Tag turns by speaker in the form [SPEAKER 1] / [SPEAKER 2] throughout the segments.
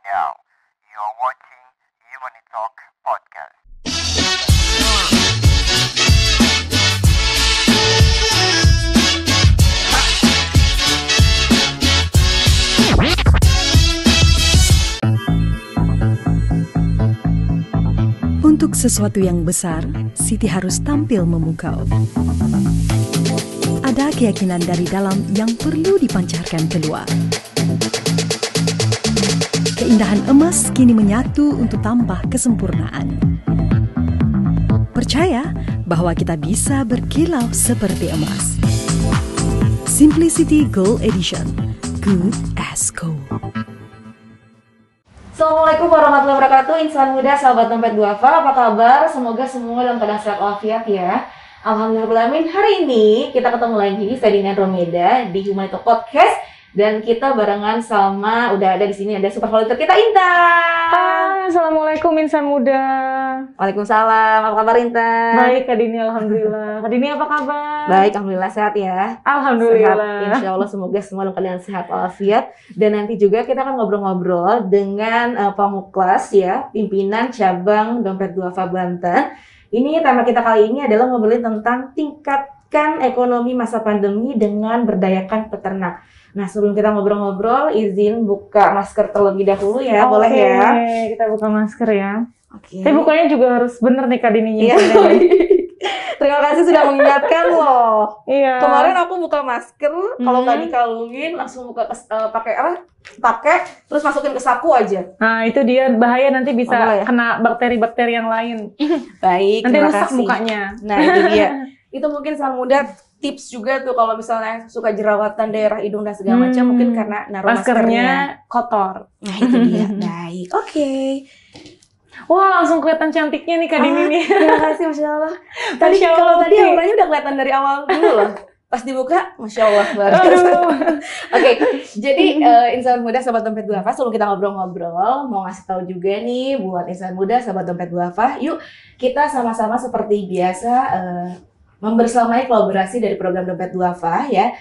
[SPEAKER 1] Now, you're watching Human Talk Podcast.
[SPEAKER 2] Untuk sesuatu yang besar, Siti harus tampil memukau. Ada keyakinan dari dalam yang perlu dipancarkan keluar. Keindahan emas kini menyatu untuk tambah kesempurnaan. Percaya bahwa kita bisa berkilau seperti emas. Simplicity Gold Edition, good as gold.
[SPEAKER 3] Assalamualaikum warahmatullahi wabarakatuh. Insan muda, sahabat dompet duafa, apa kabar? Semoga semua dalam keadaan sehat walafiat ya. Alhamdulillahirrahmanirrahim. Hari ini kita ketemu lagi saya Dina Romeda di Humanito Podcast dan kita barengan sama udah ada di sini ada super volunteer kita Intan.
[SPEAKER 4] Hai, assalamualaikum insan muda.
[SPEAKER 3] Waalaikumsalam. Apa kabar Intan?
[SPEAKER 4] Baik Kak Dini, alhamdulillah. Kak Dini apa kabar?
[SPEAKER 3] Baik, alhamdulillah sehat ya.
[SPEAKER 4] Alhamdulillah.
[SPEAKER 3] Sehat, insya Allah semoga semua dalam keadaan sehat walafiat. Dan nanti juga kita akan ngobrol-ngobrol dengan Pamuklas ya, pimpinan cabang Dompet Duafa Banten. Ini tema kita kali ini adalah ngobrolin tentang tingkatkan ekonomi masa pandemi dengan berdayakan peternak. Nah, sebelum kita ngobrol-ngobrol, izin buka masker terlebih dahulu ya, boleh ya?
[SPEAKER 4] Oke, kita buka masker ya.
[SPEAKER 3] Oke.
[SPEAKER 4] Tapi bukanya juga harus bener nih Kak Dininya.
[SPEAKER 3] Iya. Terima kasih sudah mengingatkan loh.
[SPEAKER 4] Iya.
[SPEAKER 3] Kemarin aku buka masker, kalau nggak dikalungin langsung buka pakai apa? Pakai terus masukin ke saku aja.
[SPEAKER 4] Nah, itu dia bahaya nanti bisa
[SPEAKER 3] Boleh ya?
[SPEAKER 4] kena bakteri-bakteri yang lain.
[SPEAKER 3] Baik,
[SPEAKER 4] Nanti
[SPEAKER 3] terima
[SPEAKER 4] rusak
[SPEAKER 3] kasih.
[SPEAKER 4] mukanya.
[SPEAKER 3] Nah, itu dia. Itu mungkin sang muda tips juga tuh kalau misalnya suka jerawatan daerah hidung dan segala macam mungkin karena naruh maskernya.
[SPEAKER 4] kotor.
[SPEAKER 3] Nah, itu dia. Baik. Oke.
[SPEAKER 4] Wah, langsung kelihatan cantiknya nih Kak Dini nih.
[SPEAKER 3] Terima kasih, Masya Allah. Tadi
[SPEAKER 4] Masya
[SPEAKER 3] kalau
[SPEAKER 4] Allah,
[SPEAKER 3] tadi
[SPEAKER 4] Ki.
[SPEAKER 3] auranya udah kelihatan dari awal dulu loh. Pas dibuka, Masya Allah. Luar biasa.
[SPEAKER 4] Aduh.
[SPEAKER 3] Oke, jadi insan muda sahabat dompet duafa, sebelum kita ngobrol-ngobrol, mau ngasih tahu juga nih buat insan muda sahabat dompet duafa, yuk kita sama-sama seperti biasa membersamai kolaborasi dari program dompet duafa ya.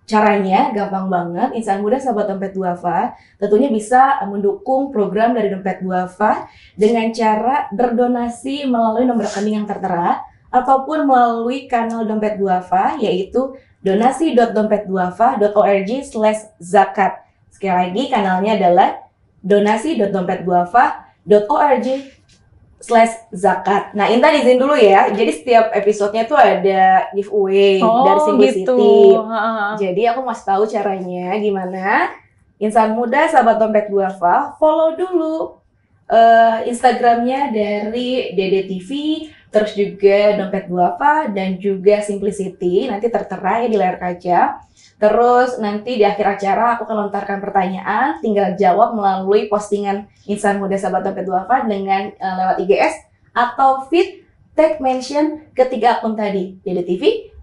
[SPEAKER 3] Caranya gampang banget, insan muda sahabat dompet duafa tentunya bisa mendukung program dari dompet duafa dengan cara berdonasi melalui nomor rekening yang tertera ataupun melalui kanal dompet duafa yaitu donasi.dompetduafa.org/zakat. Sekali lagi kanalnya adalah donasi.dompetduafa.org/zakat. Nah, Intan izin dulu ya. Jadi setiap episodenya tuh ada giveaway dari Simplicity.
[SPEAKER 4] Gitu. Ha-ha.
[SPEAKER 3] Jadi aku masih tahu caranya gimana. Insan muda sahabat dompet duafa, follow dulu Instagramnya dari DDTV, terus juga dompet duafa dan juga Simplicity. Nanti tertera ya di layar kaca. Terus nanti di akhir acara aku akan lontarkan pertanyaan, tinggal jawab melalui postingan insan muda sahabat dompet duafa dengan lewat IGS atau feed tag mention ketiga akun tadi, DDTV,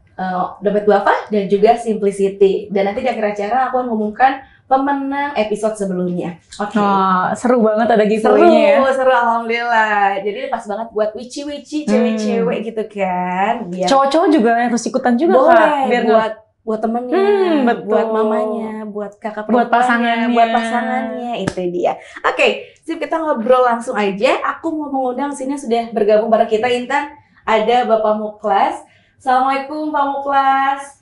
[SPEAKER 3] dompet duafa dan juga Simplicity. Dan nanti di akhir acara aku akan mengumumkan pemenang episode sebelumnya. Oke.
[SPEAKER 4] Wah, seru banget ada
[SPEAKER 3] Seru,
[SPEAKER 4] giveaway-nya ya.
[SPEAKER 3] seru alhamdulillah. Jadi pas banget buat wici-wici cewek-cewek gitu kan. Biar
[SPEAKER 4] Cowok-cowok juga harus ikutan juga
[SPEAKER 3] boleh
[SPEAKER 4] Kak. Biar
[SPEAKER 3] buat temennya,
[SPEAKER 4] betul.
[SPEAKER 3] buat mamanya, buat kakak
[SPEAKER 4] Buat
[SPEAKER 3] perempuannya,
[SPEAKER 4] pasangannya.
[SPEAKER 3] buat pasangannya, itu dia. Oke, sip kita ngobrol langsung aja. Aku mau mengundang sini sudah bergabung bareng kita Intan. Ada Bapak Muklas. Assalamualaikum Pak Muklas.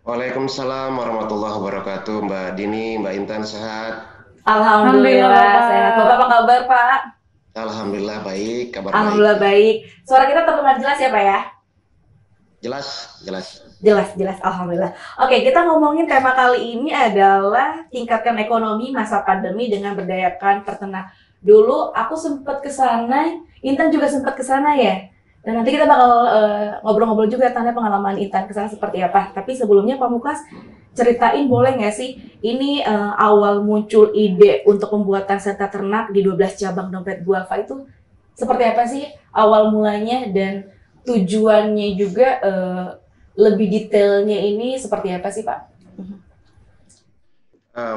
[SPEAKER 5] Waalaikumsalam warahmatullahi wabarakatuh. Mbak Dini, Mbak Intan sehat?
[SPEAKER 3] Alhamdulillah
[SPEAKER 4] Alhamdulillah,
[SPEAKER 3] sehat.
[SPEAKER 4] Pak.
[SPEAKER 3] Bapak apa kabar Pak?
[SPEAKER 5] Alhamdulillah baik, kabar
[SPEAKER 3] Alhamdulillah baik. Suara kita terdengar jelas ya Pak ya?
[SPEAKER 5] Jelas, jelas.
[SPEAKER 3] Jelas, alhamdulillah. Oke, kita ngomongin tema kali ini adalah tingkatkan ekonomi masa pandemi dengan berdayakan peternak. Dulu aku sempat ke sana, Intan juga sempat ke sana ya. Dan nanti kita bakal ngobrol-ngobrol juga tentang pengalaman Intan ke sana seperti apa. Tapi sebelumnya Pak Muklas ceritain boleh nggak sih ini awal muncul ide untuk pembuatan sentra ternak di 12 cabang dompet duafa itu seperti apa sih awal mulanya dan tujuannya juga lebih detailnya ini seperti apa sih Pak?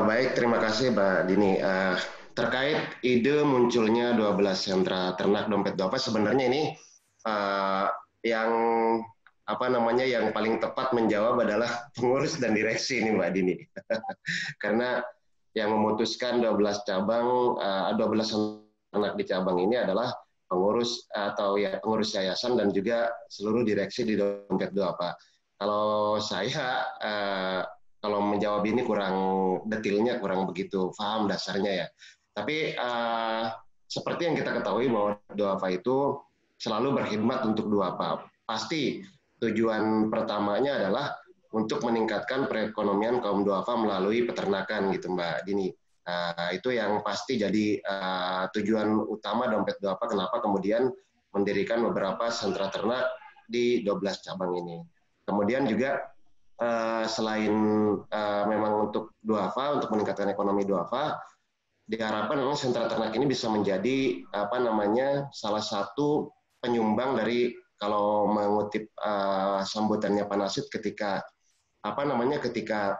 [SPEAKER 5] Baik, terima kasih Mbak Dini. Terkait ide munculnya 12 sentra ternak dompet duafa, sebenarnya ini yang yang paling tepat menjawab adalah pengurus dan direksi ini Mbak Dini. Karena yang memutuskan 12 cabang, 12 ternak di cabang ini adalah pengurus atau ya pengurus yayasan dan juga seluruh direksi di Dompet Duafa. Kalau saya kalau menjawab ini kurang detailnya, kurang begitu paham dasarnya ya. Tapi seperti yang kita ketahui bahwa Duafa itu selalu berkhidmat untuk Duafa. Pasti tujuan pertamanya adalah untuk meningkatkan perekonomian kaum duafa melalui peternakan gitu Mbak Dini. Itu yang pasti jadi tujuan utama Dompet Duafa, kenapa kemudian mendirikan beberapa sentra ternak di 12 cabang ini. Kemudian juga selain memang untuk duafa, untuk meningkatkan ekonomi duafa, diharapkan memang sentra ternak ini bisa menjadi salah satu penyumbang dari, kalau mengutip sambutannya Pak Nasid ketika ketika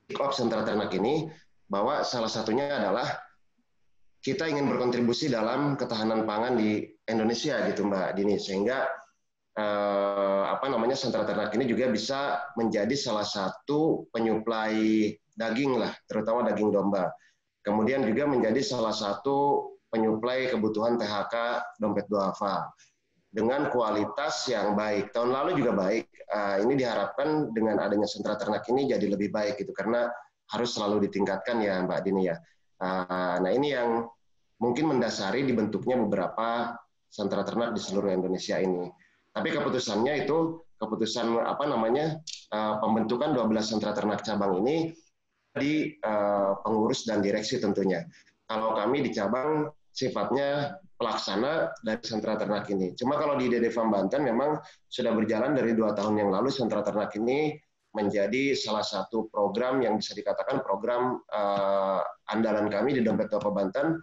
[SPEAKER 5] kick off sentra ternak ini, bahwa salah satunya adalah kita ingin berkontribusi dalam ketahanan pangan di Indonesia gitu Mbak Dini, sehingga sentra ternak ini juga bisa menjadi salah satu penyuplai daging lah, terutama daging domba. Kemudian juga menjadi salah satu penyuplai kebutuhan THK Dompet Duafa dengan kualitas yang baik. Tahun lalu juga baik. Ini diharapkan dengan adanya sentra ternak ini jadi lebih baik gitu, karena harus selalu ditingkatkan ya Mbak Dini ya. Nah ini yang mungkin mendasari dibentuknya beberapa sentra ternak di seluruh Indonesia ini. Tapi keputusannya itu keputusan pembentukan 12 sentra ternak cabang ini di pengurus dan direksi tentunya. Kalau kami di cabang sifatnya pelaksana dari sentra ternak ini. Cuma kalau di DD Farm Banten memang sudah berjalan dari 2 tahun yang lalu, sentra ternak ini menjadi salah satu program yang bisa dikatakan program andalan kami di Dompet Duafa Banten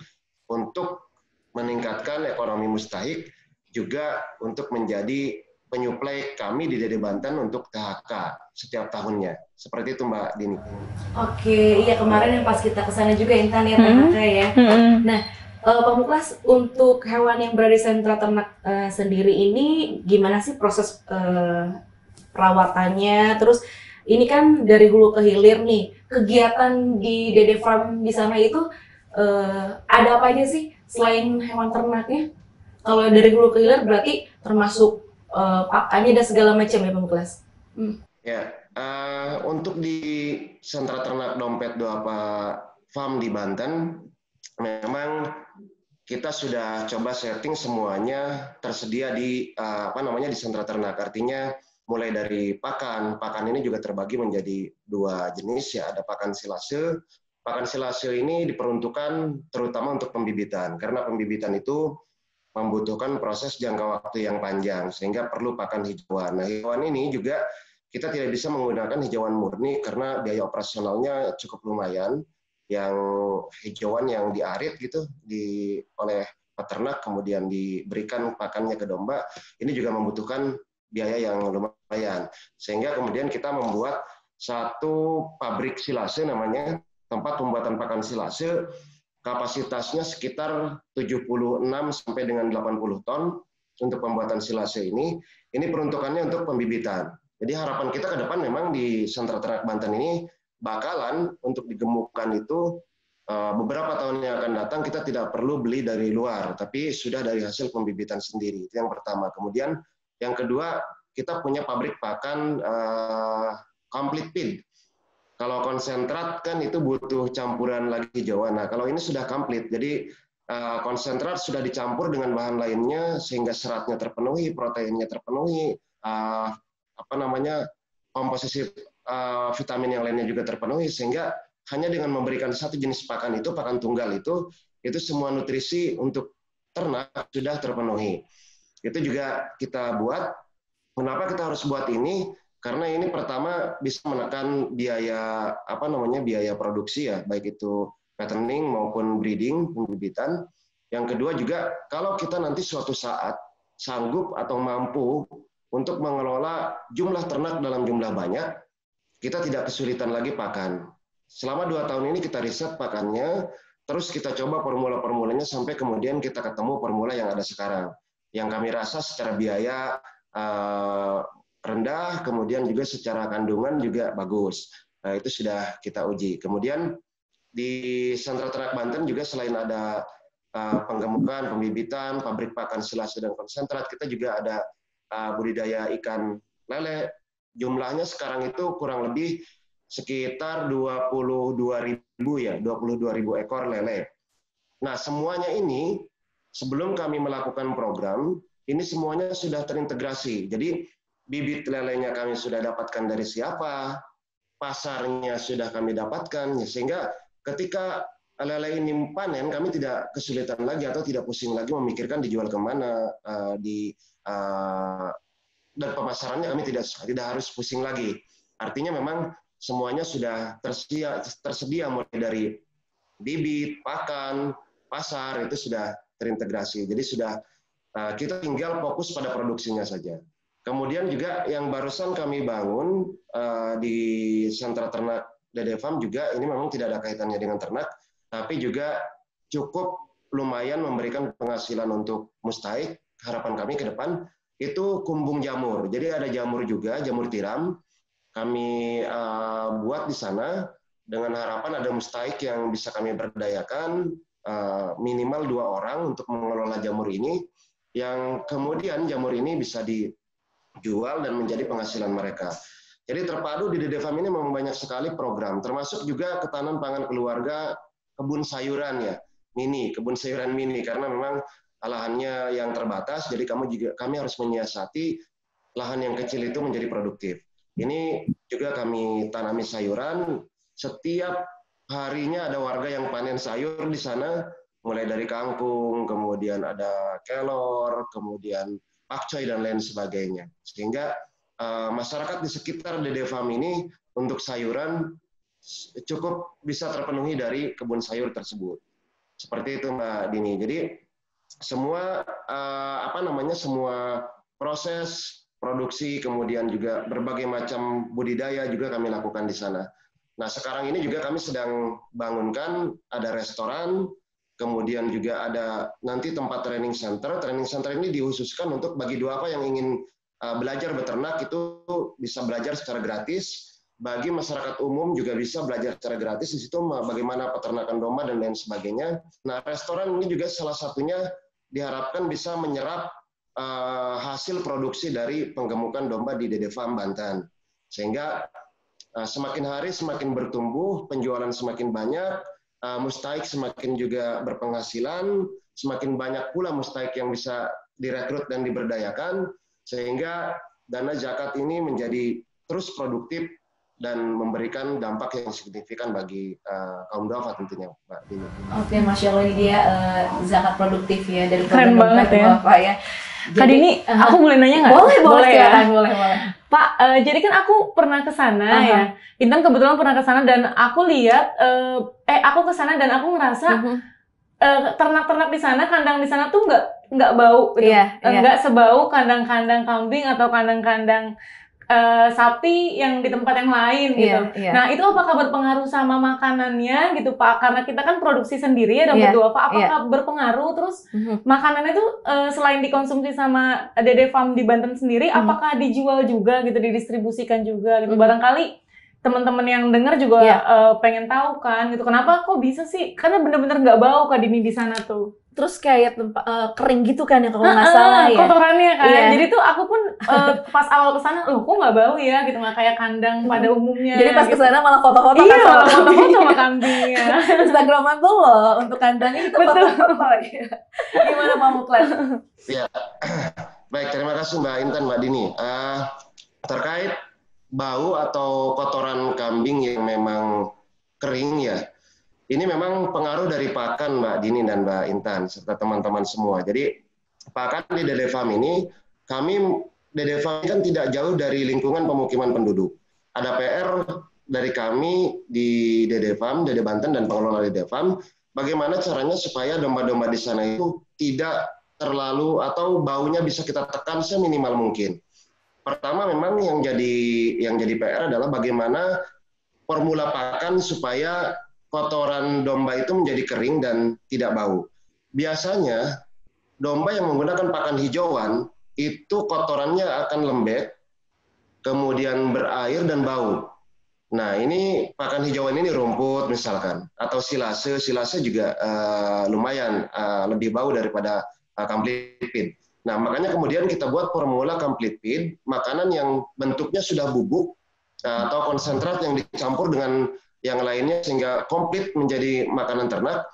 [SPEAKER 5] untuk meningkatkan ekonomi mustahik, juga untuk menjadi penyuplai kami di DD Banten untuk THK setiap tahunnya. Seperti itu Mbak Dini.
[SPEAKER 3] Oke, iya kemarin yang pas kita kesana juga Intan ya THK ya. Nah, Pak Muklas, untuk hewan yang berada di sentra ternak sendiri ini gimana sih proses perawatannya? Terus ini kan dari hulu ke hilir nih, kegiatan di DD Farm di sana itu ada apa aja sih selain hewan ternaknya? Kalau dari hulu ke hilir berarti termasuk pakannya dan segala macam ya Pak Muklas?
[SPEAKER 5] Ya, untuk di sentra ternak Dompet Duafa Farm di Banten, memang kita sudah coba setting semuanya tersedia di di sentra ternak. Artinya mulai dari pakan ini juga terbagi menjadi 2 jenis ya. Ada pakan silase. Pakan silase ini diperuntukkan terutama untuk pembibitan, karena pembibitan itu membutuhkan proses jangka waktu yang panjang sehingga perlu pakan hijauan. Nah, hijauan ini juga kita tidak bisa menggunakan hijauan murni karena biaya operasionalnya cukup lumayan. Yang hijauan yang diarit gitu oleh peternak kemudian diberikan pakannya ke domba, ini juga membutuhkan biaya yang lumayan, sehingga kemudian kita membuat satu pabrik silase namanya, tempat pembuatan pakan silase, kapasitasnya sekitar 76 sampai dengan 80 ton untuk pembuatan silase ini peruntukannya untuk pembibitan. Jadi harapan kita ke depan memang di sentra ternak Banten ini bakalan untuk digemukkan itu beberapa tahun yang akan datang kita tidak perlu beli dari luar, tapi sudah dari hasil pembibitan sendiri. Itu yang pertama. Kemudian yang kedua, kita punya pabrik pakan complete feed. Kalau konsentrat kan itu butuh campuran lagi hijauan. Nah, kalau ini sudah complete, jadi konsentrat sudah dicampur dengan bahan lainnya sehingga seratnya terpenuhi, proteinnya terpenuhi, komposisi vitamin yang lainnya juga terpenuhi, sehingga hanya dengan memberikan satu jenis pakan itu, pakan tunggal itu semua nutrisi untuk ternak sudah terpenuhi. Itu juga kita buat. Kenapa kita harus buat ini? Karena ini pertama bisa menekan biaya biaya produksi ya, baik itu fattening maupun breeding, pembibitan. Yang kedua juga kalau kita nanti suatu saat sanggup atau mampu untuk mengelola jumlah ternak dalam jumlah banyak, kita tidak kesulitan lagi pakan. Selama 2 tahun ini kita riset pakannya, terus kita coba formula-formulanya sampai kemudian kita ketemu formula yang ada sekarang. Yang kami rasa secara biaya rendah, kemudian juga secara kandungan juga bagus. Nah, itu sudah kita uji. Kemudian di Sentra Ternak Banten juga selain ada penggemukan, pembibitan, pabrik pakan silase dan konsentrat, kita juga ada budidaya ikan lele. Jumlahnya sekarang itu kurang lebih sekitar 22.000 ekor lele. Nah, semuanya ini sebelum kami melakukan program, ini semuanya sudah terintegrasi. Jadi bibit lelenya kami sudah dapatkan dari siapa, pasarnya sudah kami dapatkan, sehingga ketika lele ini panen, kami tidak kesulitan lagi atau tidak pusing lagi memikirkan dijual kemana, dan pemasarannya kami tidak harus pusing lagi. Artinya memang semuanya sudah tersedia mulai dari bibit, pakan, pasar, itu sudah terintegrasi. Jadi sudah kita tinggal fokus pada produksinya saja. Kemudian juga yang barusan kami bangun di Sentra Ternak Dede Farm juga ini memang tidak ada kaitannya dengan ternak, tapi juga cukup lumayan memberikan penghasilan untuk Mustaik. Harapan kami ke depan itu kumbung jamur. Jadi ada jamur juga, jamur tiram. Kami buat di sana dengan harapan ada Mustaik yang bisa kami berdayakan minimal 2 orang untuk mengelola jamur ini, yang kemudian jamur ini bisa dijual dan menjadi penghasilan mereka. Jadi terpadu di Dede Farm ini memang banyak sekali program, termasuk juga ketahanan pangan keluarga, kebun sayuran ya, kebun sayuran mini, karena memang lahannya yang terbatas, jadi kami harus menyiasati lahan yang kecil itu menjadi produktif. Ini juga kami tanami sayuran, setiap harinya ada warga yang panen sayur di sana, mulai dari kangkung, kemudian ada kelor, kemudian pakcoy dan lain sebagainya. Sehingga masyarakat di sekitar Dede Farm ini untuk sayuran cukup bisa terpenuhi dari kebun sayur tersebut. Seperti itu Mbak Dini. Jadi semua semua proses produksi, kemudian juga berbagai macam budidaya juga kami lakukan di sana. Nah, sekarang ini juga kami sedang bangunkan ada restoran, kemudian juga ada nanti tempat training center. Training center ini dikhususkan untuk bagi duafa yang ingin belajar beternak itu bisa belajar secara gratis. Bagi masyarakat umum juga bisa belajar secara gratis di situ bagaimana peternakan domba dan lain sebagainya. Nah, restoran ini juga salah satunya diharapkan bisa menyerap hasil produksi dari penggemukan domba di Dede Farm Banten. Sehingga semakin hari semakin bertumbuh, penjualan semakin banyak, Mustaik semakin juga berpenghasilan, semakin banyak pula Mustaik yang bisa direkrut dan diberdayakan, sehingga dana zakat ini menjadi terus produktif dan memberikan dampak yang signifikan bagi kaum duafa tentunya, Mbak Dini.
[SPEAKER 3] Oke, Masya Allah, ini dia zakat produktif ya dari
[SPEAKER 4] Keren banget ya.
[SPEAKER 3] Duafa ya.
[SPEAKER 4] Kak Dini, aku boleh nanya nggak?
[SPEAKER 3] Boleh
[SPEAKER 4] ya.
[SPEAKER 3] Boleh.
[SPEAKER 4] Pak, jadi kan aku pernah ke sana ya. Intan kebetulan pernah ke sana dan aku lihat, aku ke sana dan aku ngerasa ternak-ternak di sana, kandang di sana tuh nggak bau, gitu. Nggak sebau kandang-kandang kambing atau kandang-kandang sapi yang di tempat yang lain gitu. Nah, itu apakah berpengaruh sama makanannya gitu Pak? Karena kita kan produksi sendiri ya Dede Duafa, apakah berpengaruh? Terus makanannya itu selain dikonsumsi sama Dede Farm di Banten sendiri, apakah dijual juga gitu, didistribusikan juga gitu? Barangkali teman-teman yang dengar juga pengen tahu kan gitu, kenapa kok bisa sih? Karena bener-bener nggak bau Kak Dini di sana tuh.
[SPEAKER 3] Terus kayak kering gitu kan ya kalau nggak salah ya.
[SPEAKER 4] Kotorannya kan. Jadi tuh aku pun pas awal kesana, loh kok nggak bau ya gitu, nggak kayak kandang pada umumnya.
[SPEAKER 3] Jadi pas
[SPEAKER 4] gitu.
[SPEAKER 3] kesana malah foto-foto
[SPEAKER 4] kan malah foto-foto sama kambingnya.
[SPEAKER 3] Instagramable loh untuk kandangnya itu foto-foto ya. Gimana Pak Muklas?
[SPEAKER 5] Ya, baik, terima kasih Mbak Intan, Mbak Dini. Terkait bau atau kotoran kambing yang memang kering ya, ini memang pengaruh dari pakan Mbak Dini dan Mbak Intan serta teman-teman semua. Jadi pakan di Dede Farm ini, Dede Farm kan tidak jauh dari lingkungan pemukiman penduduk. Ada PR dari kami di Dede Farm, Dede Banten dan pengelola Dede Farm, bagaimana caranya supaya domba-domba di sana itu tidak terlalu atau baunya bisa kita tekan seminimal mungkin. Pertama memang yang jadi PR adalah bagaimana formula pakan supaya kotoran domba itu menjadi kering dan tidak bau. Biasanya domba yang menggunakan pakan hijauan itu kotorannya akan lembek, kemudian berair dan bau. Nah, ini pakan hijauan ini rumput misalkan, atau silase. Silase juga lumayan lebih bau daripada complete feed. Nah, makanya kemudian kita buat formula complete feed, makanan yang bentuknya sudah bubuk atau konsentrat yang dicampur dengan yang lainnya sehingga komplit menjadi makanan ternak,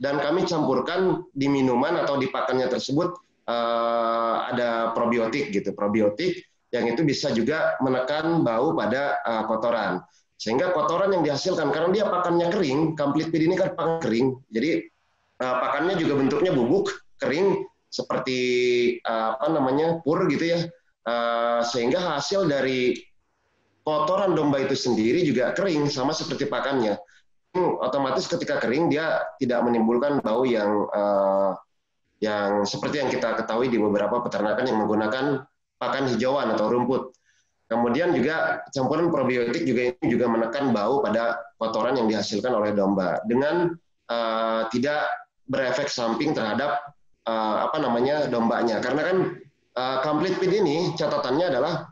[SPEAKER 5] dan kami campurkan di minuman atau di pakannya tersebut ada probiotik gitu, probiotik yang itu bisa juga menekan bau pada kotoran. Sehingga kotoran yang dihasilkan, karena dia pakannya kering, complete feed ini kan pakan kering, jadi pakannya juga bentuknya bubuk, kering, seperti pur gitu ya, sehingga hasil dari kotoran domba itu sendiri juga kering, sama seperti pakannya. Otomatis ketika kering, dia tidak menimbulkan bau yang seperti yang kita ketahui di beberapa peternakan yang menggunakan pakan hijauan atau rumput. Kemudian juga campuran probiotik juga ini juga menekan bau pada kotoran yang dihasilkan oleh domba dengan tidak berefek samping terhadap dombanya. Karena kan complete feed ini catatannya adalah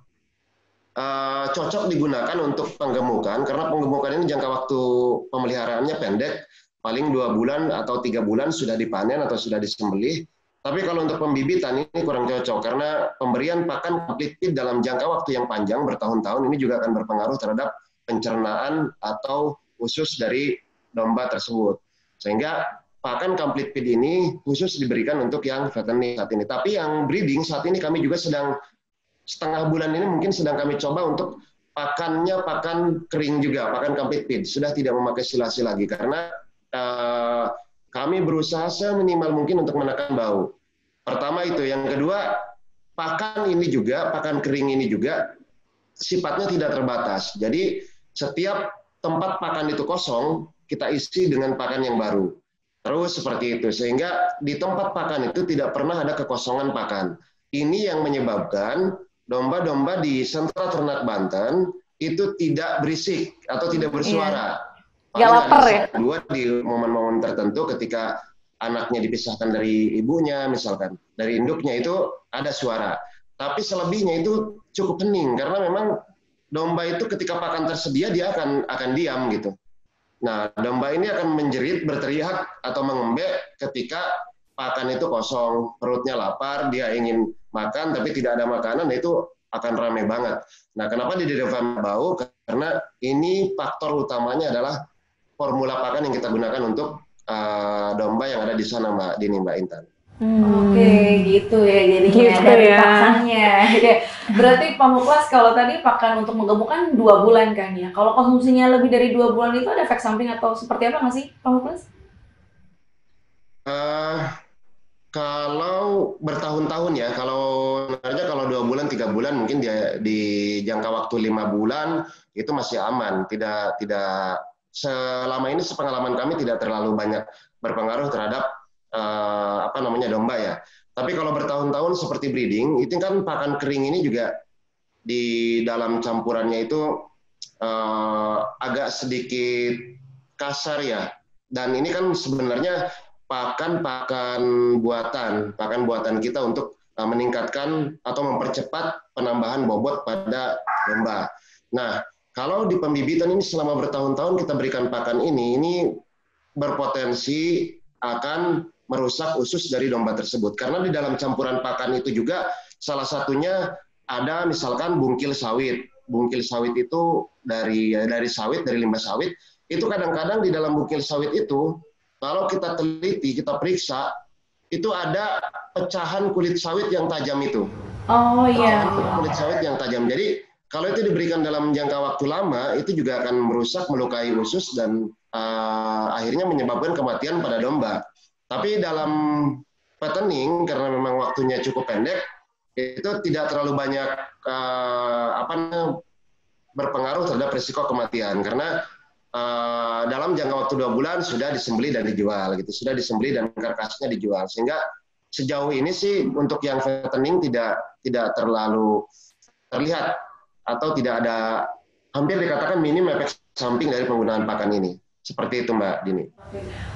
[SPEAKER 5] cocok digunakan untuk penggemukan, karena penggemukan ini jangka waktu pemeliharaannya pendek, paling 2 bulan atau 3 bulan sudah dipanen atau sudah disembelih. Tapi kalau untuk pembibitan ini kurang cocok, karena pemberian pakan complete feed dalam jangka waktu yang panjang bertahun-tahun ini juga akan berpengaruh terhadap pencernaan atau usus dari domba tersebut. Sehingga pakan complete feed ini khusus diberikan untuk yang fattening saat ini. Tapi yang breeding saat ini kami juga sedang setengah bulan ini mungkin sedang kami coba untuk pakannya pakan kering juga, pakan complete feed. Sudah tidak memakai silase lagi karena kami berusaha seminimal mungkin untuk menekan bau. Pertama itu. Yang kedua, pakan kering ini juga sifatnya tidak terbatas. Jadi setiap tempat pakan itu kosong, kita isi dengan pakan yang baru. Terus seperti itu. Sehingga di tempat pakan itu tidak pernah ada kekosongan pakan. Ini yang menyebabkan domba-domba di sentra ternak Banten itu tidak berisik atau tidak bersuara.
[SPEAKER 4] Nggak lapar ya?
[SPEAKER 5] Dua di momen-momen tertentu ketika anaknya dipisahkan dari ibunya, misalkan dari induknya itu ada suara. Tapi selebihnya itu cukup hening karena memang domba itu ketika pakan tersedia dia akan diam gitu. Nah, domba ini akan menjerit, berteriak atau mengembek ketika pakan itu kosong, perutnya lapar, dia ingin makan tapi tidak ada makanan, itu akan ramai banget. Nah, kenapa di dairy farm bau? Karena ini faktor utamanya adalah formula pakan yang kita gunakan untuk domba yang ada di sana, Mbak Dini, Mbak Intan.
[SPEAKER 3] Oke, gitu ya jadinya
[SPEAKER 4] Gitu
[SPEAKER 3] dari
[SPEAKER 4] ya.
[SPEAKER 3] pakannya. Berarti Pak Muklas kalau tadi pakan untuk menggemuk kan 2 bulan kan ya. Kalau konsumsinya lebih dari 2 bulan itu ada efek samping atau seperti apa nggak sih Pak Muklas?
[SPEAKER 5] Kalau bertahun-tahun ya, kalau 2 bulan, 3 bulan mungkin dia di jangka waktu 5 bulan itu masih aman. Tidak selama ini sepengalaman kami tidak terlalu banyak berpengaruh terhadap domba ya. Tapi kalau bertahun-tahun seperti breeding, itu kan pakan kering ini juga di dalam campurannya itu agak sedikit kasar ya. Dan ini kan sebenarnya pakan buatan kita untuk meningkatkan atau mempercepat penambahan bobot pada domba. Nah, kalau di pembibitan ini selama bertahun-tahun kita berikan pakan ini berpotensi akan merusak usus dari domba tersebut. Karena di dalam campuran pakan itu juga salah satunya ada misalkan bungkil sawit. Bungkil sawit itu dari sawit, dari limbah sawit. Itu kadang-kadang di dalam bungkil sawit itu, kalau kita teliti, kita periksa, itu ada pecahan kulit sawit yang tajam itu.
[SPEAKER 3] Oh iya.
[SPEAKER 5] Pecahan kulit sawit yang tajam. Jadi kalau itu diberikan dalam jangka waktu lama, itu juga akan merusak, melukai usus, dan akhirnya menyebabkan kematian pada domba. Tapi dalam fattening, karena memang waktunya cukup pendek, itu tidak terlalu banyak berpengaruh terhadap risiko kematian. Karena dalam jangka waktu 2 bulan sudah disembelih dan dijual, gitu. Sudah disembelih dan karkasnya dijual. Sehingga sejauh ini sih untuk yang fattening tidak terlalu terlihat atau tidak ada, hampir dikatakan minim efek samping dari penggunaan pakan ini. Seperti itu, Mbak Dini.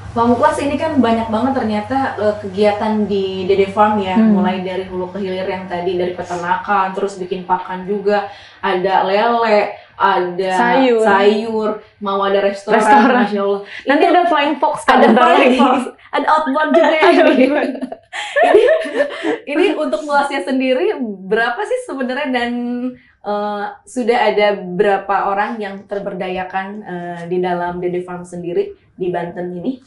[SPEAKER 3] Pak Muklas, ini kan banyak banget ternyata kegiatan di Dede Farm ya, mulai dari hulu ke hilir yang tadi, dari peternakan, terus bikin pakan juga, ada lele, ada
[SPEAKER 4] sayur,
[SPEAKER 3] mau ada restoran. Masya Allah.
[SPEAKER 4] Nanti ada Flying Fox,
[SPEAKER 3] ada Flying Fox, ada outbound juga ya. Ini untuk luasnya sendiri berapa sih sebenarnya, dan sudah ada berapa orang yang terberdayakan di dalam Dede Farm sendiri di Banten ini?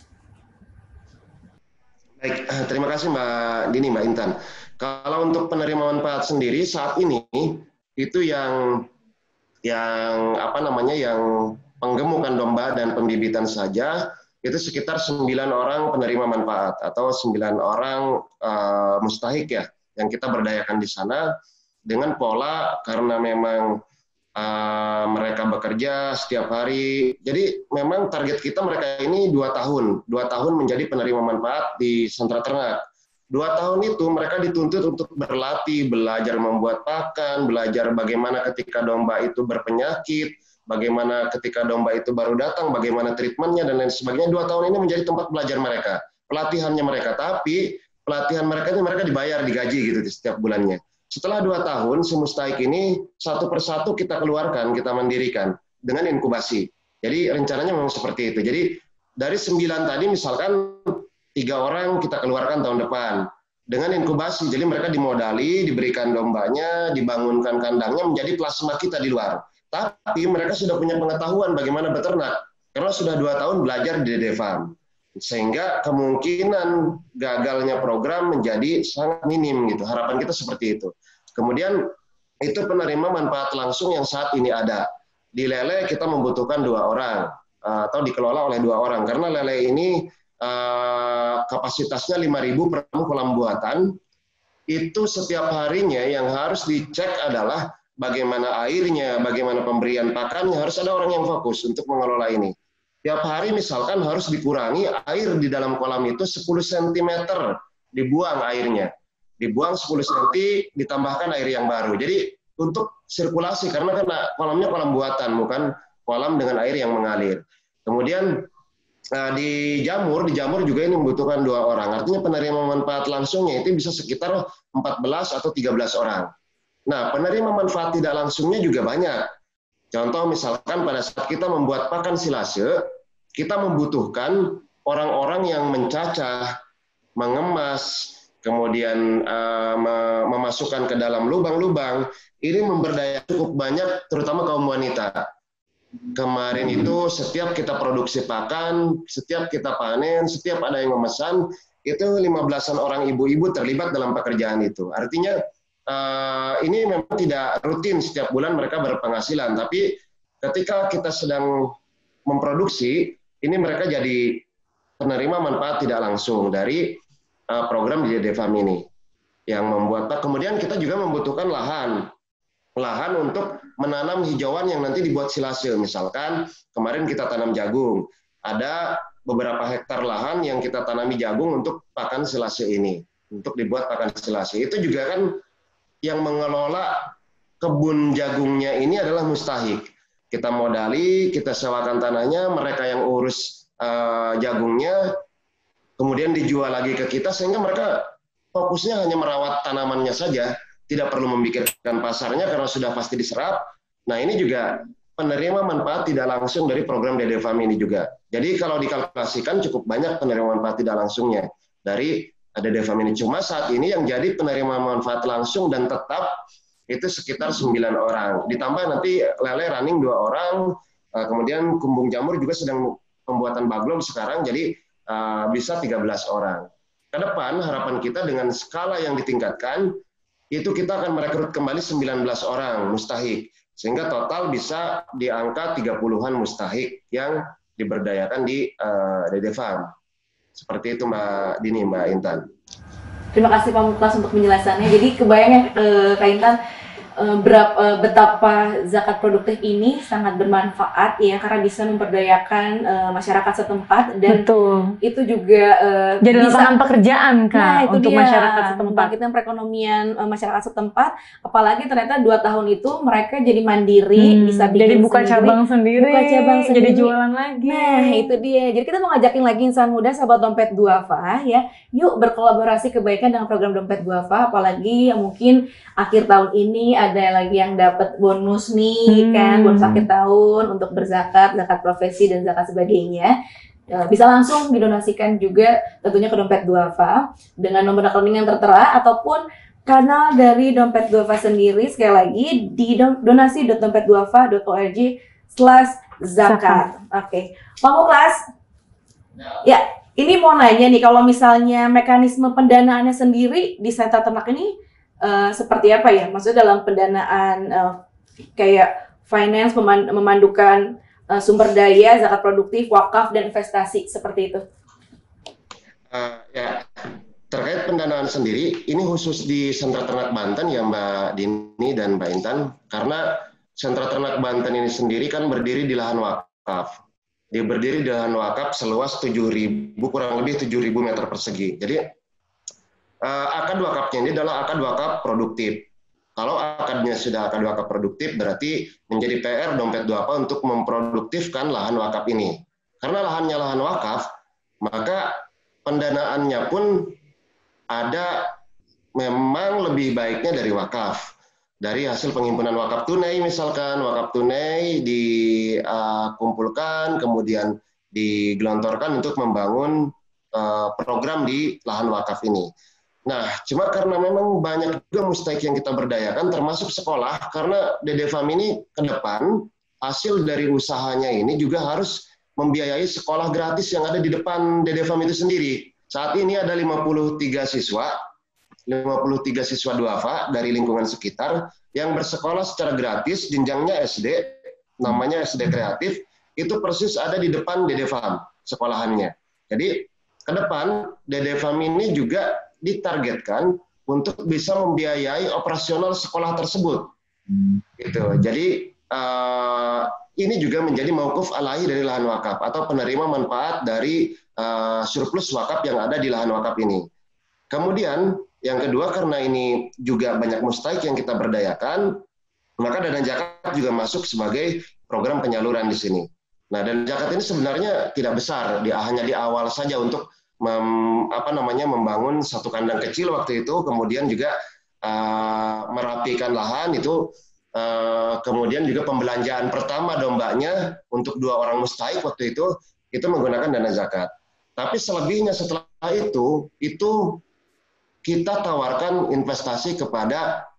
[SPEAKER 5] Baik, terima kasih Mbak Dini, Mbak Intan. Kalau untuk penerima manfaat sendiri saat ini itu yang penggemukan domba dan pembibitan saja itu sekitar 9 orang penerima manfaat atau 9 orang mustahik ya yang kita berdayakan di sana dengan pola karena memang mereka bekerja setiap hari. Jadi memang target kita mereka ini 2 tahun menjadi penerima manfaat di sentra ternak. 2 tahun itu mereka dituntut untuk berlatih, belajar membuat pakan, belajar bagaimana ketika domba itu berpenyakit, bagaimana ketika domba itu baru datang, bagaimana treatmentnya dan lain sebagainya. 2 tahun ini menjadi tempat belajar mereka, pelatihannya mereka. Tapi pelatihan mereka itu mereka dibayar, digaji gitu setiap bulannya. Setelah 2 tahun, si mustahik ini satu persatu kita keluarkan, kita mandirikan dengan inkubasi. Jadi rencananya memang seperti itu. Jadi dari 9 tadi misalkan 3 orang kita keluarkan tahun depan dengan inkubasi. Jadi mereka dimodali, diberikan dombanya, dibangunkan kandangnya menjadi plasma kita di luar. Tapi mereka sudah punya pengetahuan bagaimana beternak karena sudah 2 tahun belajar di Dede Farm. Sehingga kemungkinan gagalnya program menjadi sangat minim gitu. Harapan kita seperti itu. Kemudian itu penerima manfaat langsung yang saat ini ada. Di lele kita membutuhkan 2 orang atau dikelola oleh 2 orang karena lele ini kapasitasnya 5.000 per kolam buatan. Itu setiap harinya yang harus dicek adalah bagaimana airnya, bagaimana pemberian pakannya, harus ada orang yang fokus untuk mengelola ini. Tiap hari misalkan harus dikurangi air di dalam kolam itu 10 cm dibuang airnya. Dibuang 10 cm, ditambahkan air yang baru. Jadi untuk sirkulasi, karena kan kolamnya kolam buatan, bukan kolam dengan air yang mengalir. Kemudian di jamur juga ini membutuhkan 2 orang. Artinya penerima manfaat langsungnya itu bisa sekitar 14 atau 13 orang. Nah, penerima manfaat tidak langsungnya juga banyak. Contoh misalkan pada saat kita membuat pakan silase, kita membutuhkan orang-orang yang mencacah, mengemas, kemudian memasukkan ke dalam lubang-lubang. Ini memberdaya cukup banyak, terutama kaum wanita. Kemarin itu setiap kita produksi pakan, setiap kita panen, setiap ada yang memesan, itu 15-an orang ibu-ibu terlibat dalam pekerjaan itu. Artinya ini memang tidak rutin setiap bulan mereka berpenghasilan, tapi ketika kita sedang memproduksi, ini mereka jadi penerima manfaat tidak langsung dari program di Dede Farm ini. Yang membuat, kemudian kita juga membutuhkan lahan untuk menanam hijauan yang nanti dibuat silase. Misalkan kemarin kita tanam jagung, ada beberapa hektar lahan yang kita tanami jagung untuk pakan silase ini, untuk dibuat pakan silase. Itu juga kan yang mengelola kebun jagungnya ini adalah mustahik. Kita modali, kita sewakan tanahnya, mereka yang urus jagungnya, kemudian dijual lagi ke kita, sehingga mereka fokusnya hanya merawat tanamannya saja, tidak perlu memikirkan pasarnya karena sudah pasti diserap. Nah, ini juga penerima manfaat tidak langsung dari program Dede Farm ini juga. Jadi kalau dikalkulasikan cukup banyak penerima manfaat tidak langsungnya dari Dede Farm ini. Cuma saat ini yang jadi penerima manfaat langsung dan tetap itu sekitar 9 orang. Ditambah nanti lele running 2 orang, kemudian kumbung jamur juga sedang pembuatan baglog sekarang, jadi bisa 13 orang. Ke depan harapan kita dengan skala yang ditingkatkan, itu kita akan merekrut kembali 19 orang mustahik, sehingga total bisa di angka 30-an mustahik yang diberdayakan di Dede Farm. Seperti itu Mbak Dini, Mbak Intan.
[SPEAKER 3] Terima kasih Pak Muklas untuk penjelasannya. Jadi kebayangnya Kak Intan, betapa zakat produktif ini sangat bermanfaat ya, karena bisa memperdayakan masyarakat setempat, dan
[SPEAKER 4] betul,
[SPEAKER 3] itu juga
[SPEAKER 4] jadi lapangan pekerjaan Kak,
[SPEAKER 3] untuk
[SPEAKER 4] masyarakat setempat,
[SPEAKER 3] membangkitkan perekonomian masyarakat setempat. Apalagi ternyata 2 tahun itu mereka jadi mandiri, bisa bikin
[SPEAKER 4] jadi buka cabang sendiri, jadi jualan lagi.
[SPEAKER 3] Nah itu dia, jadi kita mau ngajakin lagi insan muda sahabat Dompet Duafa ya, yuk berkolaborasi kebaikan dengan program Dompet Duafa. Apalagi yang mungkin akhir tahun ini ada lagi yang dapat bonus nih kan, bonus akhir tahun untuk berzakat, zakat profesi dan zakat sebagainya. Bisa langsung didonasikan juga tentunya ke Dompet Duafa dengan nomor rekening yang tertera ataupun kanal dari Dompet Duafa sendiri, sekali lagi di donasi.dompetduafa.org/zakat. Oke. Pak Muklas, ya ini mau nanya nih, kalau misalnya mekanisme pendanaannya sendiri di sentra ternak ini seperti apa ya? Maksudnya dalam pendanaan kayak finance, memandukan sumber daya, zakat produktif, wakaf, dan investasi seperti itu.
[SPEAKER 5] Ya, terkait pendanaan sendiri, ini khusus di sentra ternak Banten ya Mbak Dini dan Mbak Intan, karena sentra ternak Banten ini sendiri kan berdiri di lahan wakaf. Dia berdiri di lahan wakaf seluas 7.000, kurang lebih 7.000 meter persegi. Jadi akad wakafnya ini adalah akad wakaf produktif. Kalau akadnya sudah akad wakaf produktif, berarti menjadi PR Dompet Duafa untuk memproduktifkan lahan wakaf ini. Karena lahannya lahan wakaf, maka pendanaannya pun ada memang lebih baiknya dari wakaf. Dari hasil penghimpunan wakaf tunai misalkan, wakaf tunai dikumpulkan, kemudian digelontorkan untuk membangun program di lahan wakaf ini. Nah, cuma karena memang banyak juga mustahik yang kita berdayakan, termasuk sekolah, karena DDFAM ini ke depan, hasil dari usahanya ini juga harus membiayai sekolah gratis yang ada di depan DDFAM itu sendiri. Saat ini ada 53 siswa duafa dari lingkungan sekitar yang bersekolah secara gratis, jenjangnya SD, namanya SD Kreatif, itu persis ada di depan DDFAM sekolahannya. Jadi, ke depan DDFAM ini juga ditargetkan untuk bisa membiayai operasional sekolah tersebut. Gitu. Jadi ini juga menjadi mauquf alaihi dari lahan wakaf atau penerima manfaat dari surplus wakaf yang ada di lahan wakaf ini. Kemudian yang kedua, karena ini juga banyak mustahik yang kita berdayakan, maka dana zakat juga masuk sebagai program penyaluran di sini. Nah, dana zakat ini sebenarnya tidak besar, hanya di awal saja untuk membangun satu kandang kecil waktu itu, kemudian juga merapikan lahan itu, kemudian juga pembelanjaan pertama dombanya untuk 2 orang mustahik waktu itu menggunakan dana zakat. Tapi selebihnya setelah itu kita tawarkan investasi kepada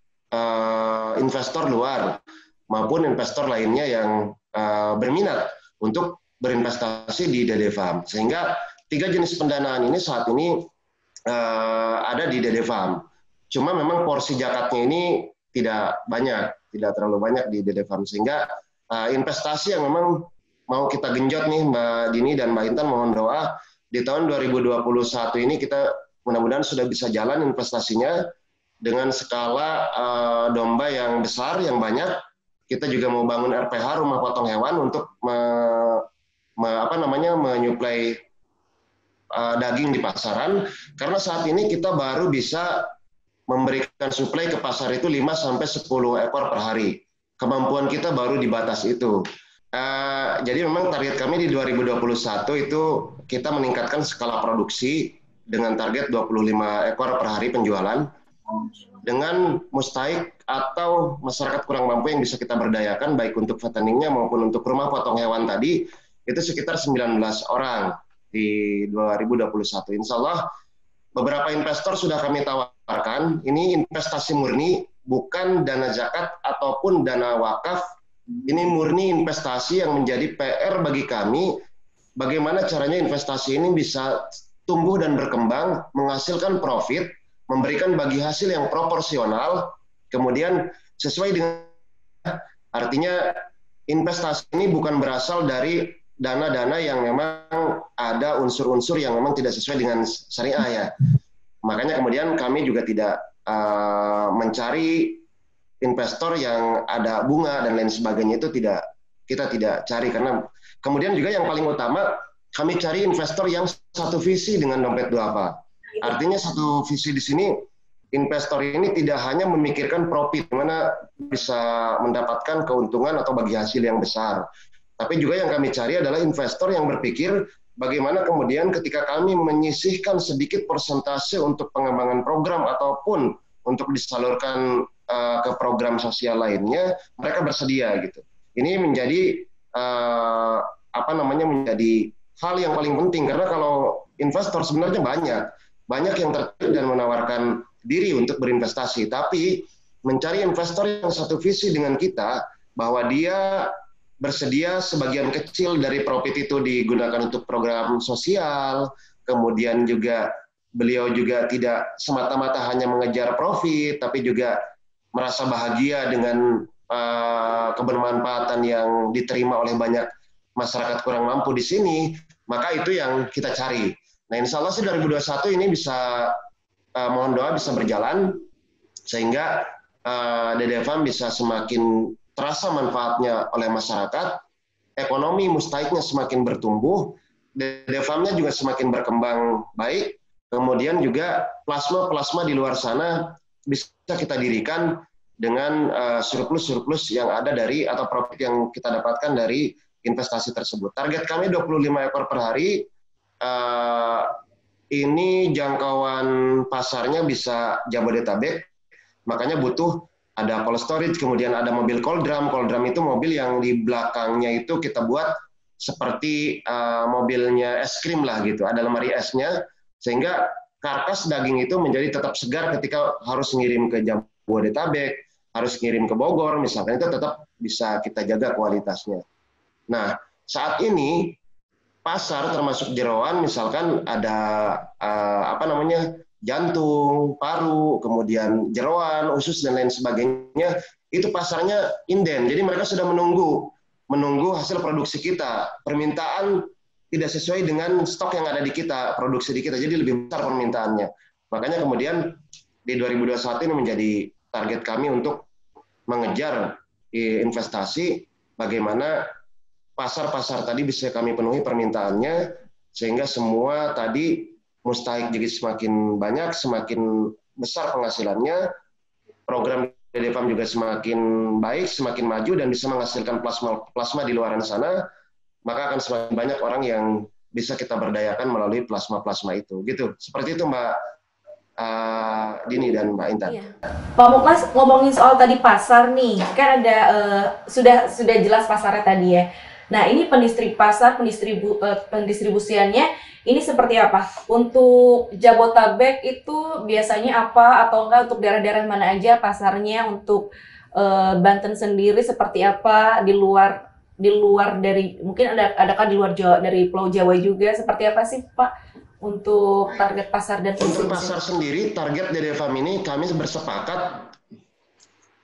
[SPEAKER 5] investor luar maupun investor lainnya yang berminat untuk berinvestasi di DDFAM, sehingga 3 jenis pendanaan ini saat ini ada di DDFAM. Cuma memang porsi zakatnya ini tidak terlalu banyak di DDFAM, sehingga investasi yang memang mau kita genjot nih Mbak Dini dan Mbak Intan, mohon doa di tahun 2021 ini kita mudah-mudahan sudah bisa jalan investasinya dengan skala domba yang besar, yang banyak. Kita juga mau bangun RPH, rumah potong hewan, untuk menyuplai daging di pasaran, karena saat ini kita baru bisa memberikan suplai ke pasar itu 5-10 ekor per hari. Kemampuan kita baru di batas itu. Jadi memang target kami di 2021 itu kita meningkatkan skala produksi dengan target 25 ekor per hari penjualan, dengan mustahik atau masyarakat kurang mampu yang bisa kita berdayakan, baik untuk fatteningnya maupun untuk rumah potong hewan tadi, itu sekitar 19 orang. Di 2021. Insya Allah beberapa investor sudah kami tawarkan, ini investasi murni, bukan dana zakat ataupun dana wakaf. Ini murni investasi yang menjadi PR bagi kami, bagaimana caranya investasi ini bisa tumbuh dan berkembang, menghasilkan profit, memberikan bagi hasil yang proporsional, kemudian sesuai dengan, artinya investasi ini bukan berasal dari dana-dana yang memang ada unsur-unsur yang memang tidak sesuai dengan syariah ya. Makanya kemudian kami juga tidak mencari investor yang ada bunga dan lain sebagainya, itu kita tidak cari, karena kemudian juga yang paling utama kami cari investor yang satu visi dengan Dompet Duafa. Artinya satu visi di sini, investor ini tidak hanya memikirkan profit, mana bisa mendapatkan keuntungan atau bagi hasil yang besar. Tapi juga yang kami cari adalah investor yang berpikir bagaimana kemudian ketika kami menyisihkan sedikit persentase untuk pengembangan program ataupun untuk disalurkan ke program sosial lainnya, mereka bersedia gitu. Ini menjadi menjadi hal yang paling penting, karena kalau investor sebenarnya banyak yang tertarik dan menawarkan diri untuk berinvestasi, tapi mencari investor yang satu visi dengan kita, bahwa dia bersedia sebagian kecil dari profit itu digunakan untuk program sosial, kemudian juga beliau juga tidak semata-mata hanya mengejar profit, tapi juga merasa bahagia dengan kebermanfaatan yang diterima oleh banyak masyarakat kurang mampu di sini, maka itu yang kita cari. Nah, insya Allah sih 2021 ini bisa, mohon doa bisa berjalan, sehingga DD Farm bisa semakin terasa manfaatnya oleh masyarakat, ekonomi Mustahiknya semakin bertumbuh, DD Farm-nya juga semakin berkembang baik, kemudian juga plasma di luar sana bisa kita dirikan dengan surplus yang ada dari atau profit yang kita dapatkan dari investasi tersebut. Target kami 25 ekor per hari. Ini jangkauan pasarnya bisa Jabodetabek, makanya butuh ada cold storage, kemudian ada mobil cold drum. Cold drum itu mobil yang di belakangnya itu kita buat seperti mobilnya es krim lah gitu, ada lemari esnya, sehingga karkas daging itu menjadi tetap segar ketika harus ngirim ke Jabodetabek, harus ngirim ke Bogor, misalkan, itu tetap bisa kita jaga kualitasnya. Nah, saat ini pasar termasuk jeroan, misalkan ada jantung, paru, kemudian jeroan, usus dan lain sebagainya, itu pasarnya inden. Jadi mereka sudah menunggu hasil produksi kita. Permintaan tidak sesuai dengan stok yang ada di kita, produksi di kita. Jadi lebih besar permintaannya. Makanya kemudian di 2021 ini menjadi target kami untuk mengejar investasi, bagaimana pasar-pasar tadi bisa kami penuhi permintaannya, sehingga semua tadi Mustahik jadi semakin banyak, semakin besar penghasilannya, program DD Farm juga semakin baik, semakin maju, dan bisa menghasilkan plasma di luaran sana, maka akan semakin banyak orang yang bisa kita berdayakan melalui plasma itu. Gitu. Seperti itu Mbak Dini dan Mbak Intan. Iya.
[SPEAKER 3] Pak Muklas, ngomongin soal tadi pasar nih, kan ada sudah jelas pasarnya tadi ya. Nah, ini pendistribusiannya ini seperti apa? Untuk Jabodetabek itu biasanya apa, atau enggak untuk daerah-daerah mana aja pasarnya? Untuk Banten sendiri seperti apa? Di luar dari, mungkin adakah di luar Jawa, dari Pulau Jawa juga, seperti apa sih Pak untuk target pasar dan
[SPEAKER 5] untuk pasar sendiri? Target DD Farm ini kami bersepakat,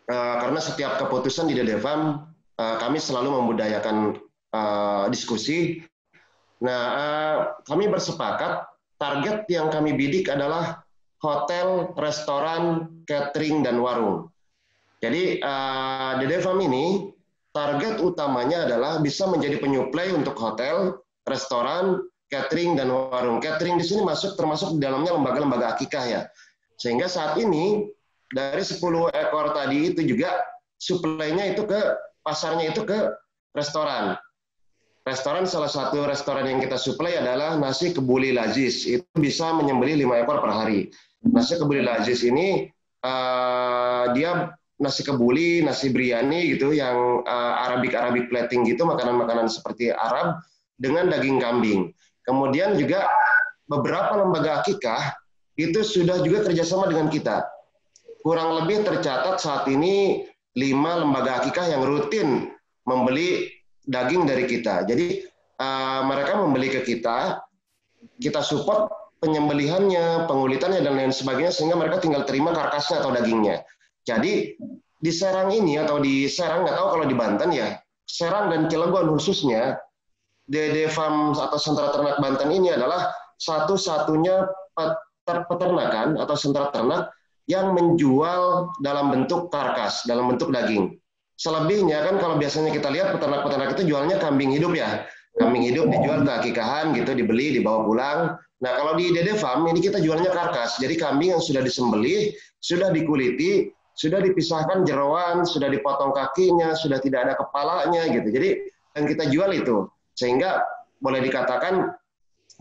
[SPEAKER 5] karena setiap keputusan di DD Farm kami selalu membudayakan diskusi. Nah, kami bersepakat target yang kami bidik adalah hotel, restoran, catering, dan warung. Jadi DD Farm ini target utamanya adalah bisa menjadi penyuplai untuk hotel, restoran, catering, dan warung. Catering di sini termasuk di dalamnya lembaga-lembaga akikah ya. Sehingga saat ini dari 10 ekor tadi itu juga suplainya itu pasarnya itu ke restoran. Restoran, salah satu restoran yang kita suplai adalah Nasi Kebuli Laziz. Itu bisa menyembelih 5 ekor per hari. Nasi Kebuli Laziz ini dia nasi kebuli, nasi biryani gitu, yang Arabic plating gitu, makanan-makanan seperti Arab dengan daging kambing. Kemudian juga beberapa lembaga akikah itu sudah juga kerjasama dengan kita. Kurang lebih tercatat saat ini 5 lembaga akikah yang rutin membeli daging dari kita. Jadi mereka membeli ke kita support penyembelihannya, pengulitannya, dan lain sebagainya, sehingga mereka tinggal terima karkasnya atau dagingnya. Jadi di Serang ini, atau di Serang, nggak tahu kalau di Banten ya, Serang dan Cilegon khususnya, DD Farm atau sentra ternak Banten ini adalah satu-satunya peternakan atau sentra ternak yang menjual dalam bentuk karkas, dalam bentuk daging. Selebihnya kan kalau biasanya kita lihat peternak-peternak itu jualnya kambing hidup ya. Kambing hidup dijual ke akikahan gitu, dibeli, dibawa pulang. Nah, kalau di DD Farm ini kita jualnya karkas. Jadi kambing yang sudah disembelih, sudah dikuliti, sudah dipisahkan jeroan, sudah dipotong kakinya, sudah tidak ada kepalanya gitu. Jadi yang kita jual itu. Sehingga boleh dikatakan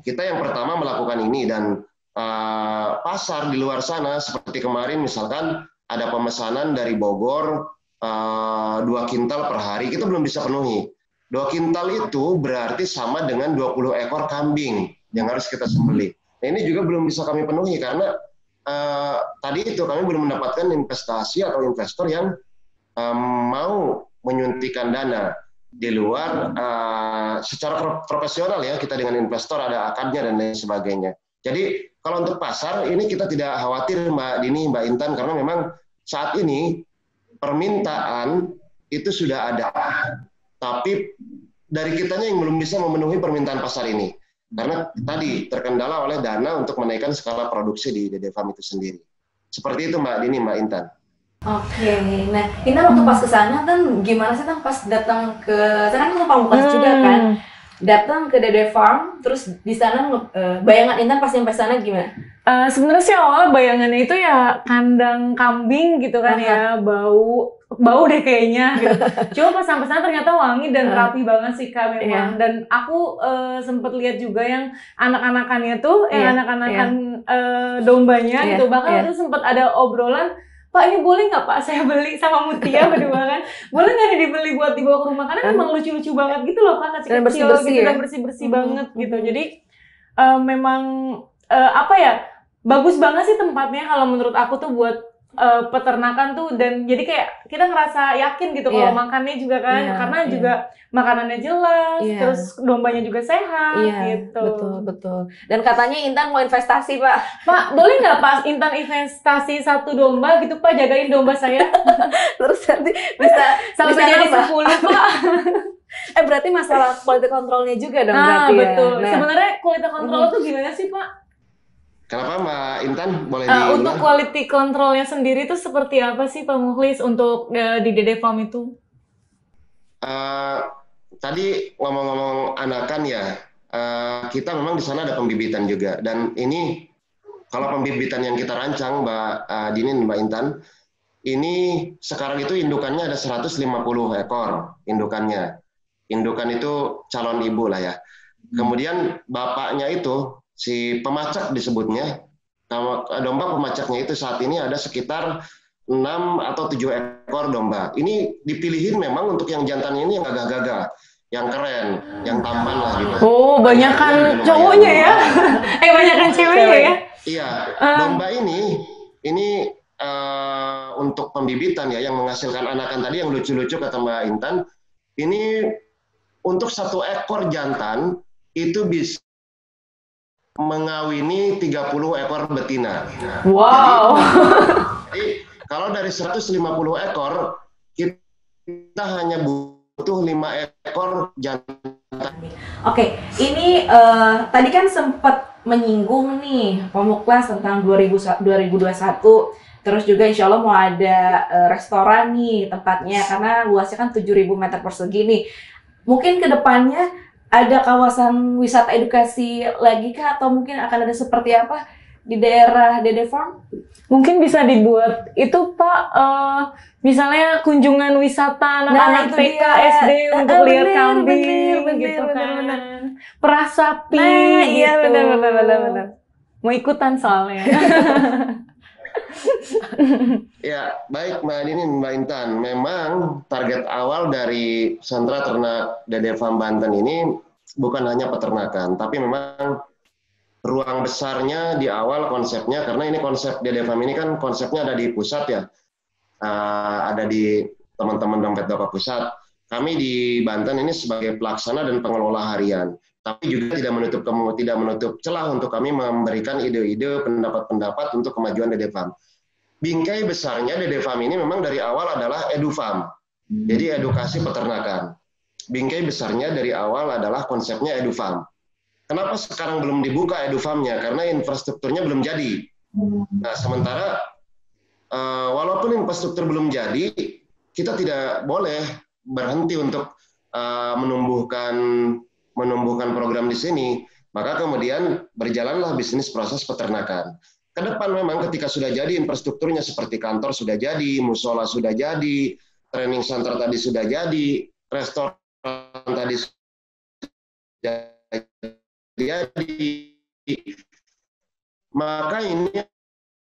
[SPEAKER 5] kita yang pertama melakukan ini, dan pasar di luar sana seperti kemarin misalkan ada pemesanan dari Bogor 2 kintal per hari, kita belum bisa penuhi. 2 kintal itu berarti sama dengan 20 ekor kambing yang harus kita sembelih. Nah, ini juga belum bisa kami penuhi karena tadi itu kami belum mendapatkan investasi atau investor yang mau menyuntikkan dana di luar secara profesional ya, kita dengan investor ada akadnya dan lain sebagainya. Jadi kalau untuk pasar ini kita tidak khawatir Mbak Dini, Mbak Intan, karena memang saat ini permintaan itu sudah ada, tapi dari kitanya yang belum bisa memenuhi permintaan pasar ini karena tadi terkendala oleh dana untuk menaikkan skala produksi di Dede Farm itu sendiri. Seperti itu Mbak Dini, Mbak Intan.
[SPEAKER 3] Oke, nah Intan waktu pas ke sana kan gimana sih Tan pas datang ke sana kan Pamungkas juga kan, datang ke Dede Farm, terus di sana bayangan Intan pas sampai sana gimana?
[SPEAKER 4] Sebenarnya sih awal bayangannya itu ya kandang kambing gitu kan ya, bau deh kayaknya gitu. Cuma pas sampai sana ternyata wangi dan rapi banget sih Kak memang. Dan aku sempet lihat juga yang anak-anakannya tuh, anak-anakan dombanya gitu. Bahkan itu sempet ada obrolan, Pak ini boleh nggak Pak saya beli sama Mutia berdua kan? Boleh nggak nih dibeli buat dibawa ke rumah? Karena memang lucu-lucu banget gitu loh Kak, kecil-kecil gitu dan bersih-bersih banget gitu. Jadi memang apa ya, bagus banget sih tempatnya kalau menurut aku tuh buat peternakan tuh, dan jadi kayak kita ngerasa yakin gitu kalau makannya juga kan, karena juga makanannya jelas, terus dombanya juga sehat gitu.
[SPEAKER 3] Betul. Dan katanya Intan mau investasi Pak.
[SPEAKER 4] Pak, boleh nggak Pak Intan investasi 1 domba gitu Pak, jagain domba saya?
[SPEAKER 3] Terus nanti bisa
[SPEAKER 4] sampai jadi 10 Pak.
[SPEAKER 3] Berarti masalah quality controlnya juga dong
[SPEAKER 4] berarti ya. Betul.
[SPEAKER 3] Nah,
[SPEAKER 4] sebenarnya quality control tuh gimana sih Pak?
[SPEAKER 5] Kenapa Mbak Intan? Boleh diulang?
[SPEAKER 4] Untuk quality controlnya sendiri itu seperti apa sih Pak Mukhlis untuk di Dede Farm itu?
[SPEAKER 5] Tadi ngomong-ngomong anakan ya, kita memang di sana ada pembibitan juga. Dan ini kalau pembibitan yang kita rancang Mbak Dinin, Mbak Intan, ini sekarang itu indukannya ada 150 ekor indukannya. Indukan itu calon ibu lah ya. Kemudian bapaknya itu si pemacak disebutnya, domba pemacaknya itu saat ini ada sekitar 6 atau 7 ekor domba. Ini dipilihin memang untuk yang jantan ini yang gagah-gagah, yang keren, yang tampan lah gitu.
[SPEAKER 4] Oh, banyakan cowoknya ya? Banyakan ceweknya ya?
[SPEAKER 5] Iya, domba ini untuk pembibitan ya, yang menghasilkan anakan tadi yang lucu-lucu kata Mbak Intan, ini untuk 1 ekor jantan itu bisa mengawini 30 ekor betina.
[SPEAKER 4] Wow.
[SPEAKER 5] Jadi kalau dari 150 ekor kita hanya butuh 5 ekor jantan.
[SPEAKER 3] Oke, ini tadi kan sempat menyinggung nih Pamuklas tentang 2021. Terus juga insya Allah mau ada restoran nih tempatnya, karena luasnya kan 7.000 meter persegi nih. Mungkin ke depannya ada kawasan wisata edukasi lagi kah, atau mungkin akan ada seperti apa di daerah Dede Farm?
[SPEAKER 4] Mungkin bisa dibuat itu Pak, misalnya kunjungan wisata anak-anak TK, SD untuk lihat kambing gitu kan, perah sapi gitu.
[SPEAKER 3] Iya benar.
[SPEAKER 4] Mau ikutan soalnya.
[SPEAKER 5] Ya, baik Mbak Dini, Mbak Intan. Memang target awal dari sentra ternak Dede Farm Banten ini bukan hanya peternakan, tapi memang ruang besarnya di awal konsepnya, karena ini konsep Dede Farm ini kan konsepnya ada di pusat ya, ada di teman-teman Dompet Doka Pusat. Kami di Banten ini sebagai pelaksana dan pengelola harian, tapi juga tidak menutup celah untuk kami memberikan ide-ide, pendapat-pendapat untuk kemajuan Dede Farm. Bingkai besarnya Dede Farm ini memang dari awal adalah EduFarm, jadi edukasi peternakan. Bingkai besarnya dari awal adalah konsepnya EduFarm. Kenapa sekarang belum dibuka EduFarm-nya? Karena infrastrukturnya belum jadi. Nah, sementara walaupun infrastruktur belum jadi, kita tidak boleh berhenti untuk menumbuhkan program di sini. Maka kemudian berjalanlah bisnis proses peternakan. Ke depan memang ketika sudah jadi infrastrukturnya seperti kantor sudah jadi, musola sudah jadi, training center tadi sudah jadi, restoran tadi sudah jadi, maka ini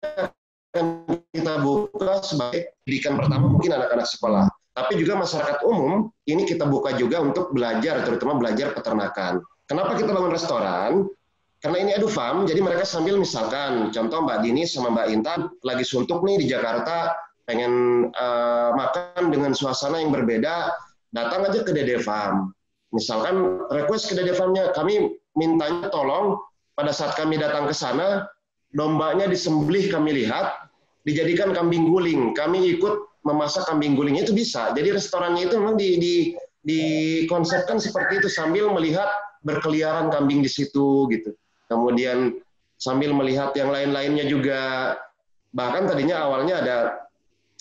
[SPEAKER 5] akan kita buka sebagai pendidikan pertama mungkin anak-anak sekolah. Tapi juga masyarakat umum, ini kita buka juga untuk belajar, terutama belajar peternakan. Kenapa kita bangun restoran? Karena ini EduFarm, jadi mereka sambil misalkan, contoh Mbak Dini sama Mbak Intan lagi suntuk nih di Jakarta, pengen makan dengan suasana yang berbeda, datang aja ke Dede Farm. Misalkan request ke Dede Farm-nya, kami mintanya tolong pada saat kami datang ke sana, dombanya disembelih kami lihat, dijadikan kambing guling. Kami ikut memasak kambing guling, itu bisa. Jadi restorannya itu memang dikonsepkan seperti itu, sambil melihat berkeliaran kambing di situ gitu. Kemudian sambil melihat yang lain-lainnya juga. Bahkan tadinya awalnya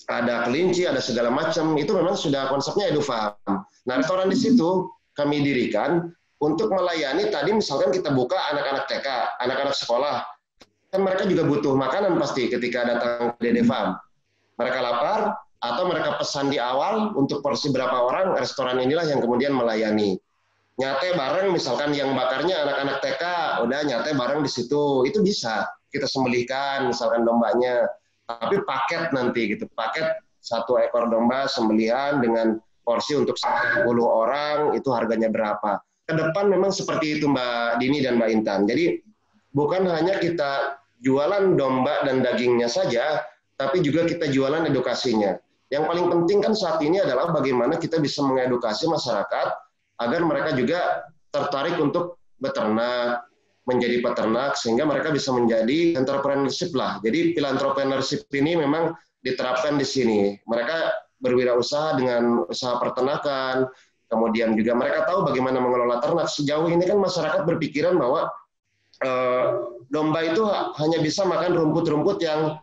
[SPEAKER 5] ada kelinci, ada segala macam. Itu memang sudah konsepnya EduFarm. Nah, restoran di situ kami dirikan untuk melayani. Tadi misalkan kita buka anak-anak TK, anak-anak sekolah. Kan mereka juga butuh makanan pasti ketika datang ke Dede Farm. Mereka lapar, atau mereka pesan di awal untuk porsi berapa orang, restoran inilah yang kemudian melayani. Nyate bareng, misalkan yang bakarnya anak-anak TK, udah nyate bareng di situ, itu bisa kita sembelihkan, misalkan dombanya. Tapi paket nanti gitu, paket 1 ekor domba sembelihan dengan porsi untuk 10 orang, itu harganya berapa. Ke depan memang seperti itu Mbak Dini dan Mbak Intan. Jadi bukan hanya kita jualan domba dan dagingnya saja, tapi juga kita jualan edukasinya. Yang paling penting kan saat ini adalah bagaimana kita bisa mengedukasi masyarakat agar mereka juga tertarik untuk beternak, menjadi peternak, sehingga mereka bisa menjadi entrepreneurship lah. Jadi philanthropreneurship ini memang diterapkan di sini. Mereka berwirausaha dengan usaha peternakan, kemudian juga mereka tahu bagaimana mengelola ternak. Sejauh ini kan masyarakat berpikiran bahwa domba itu hanya bisa makan rumput-rumput yang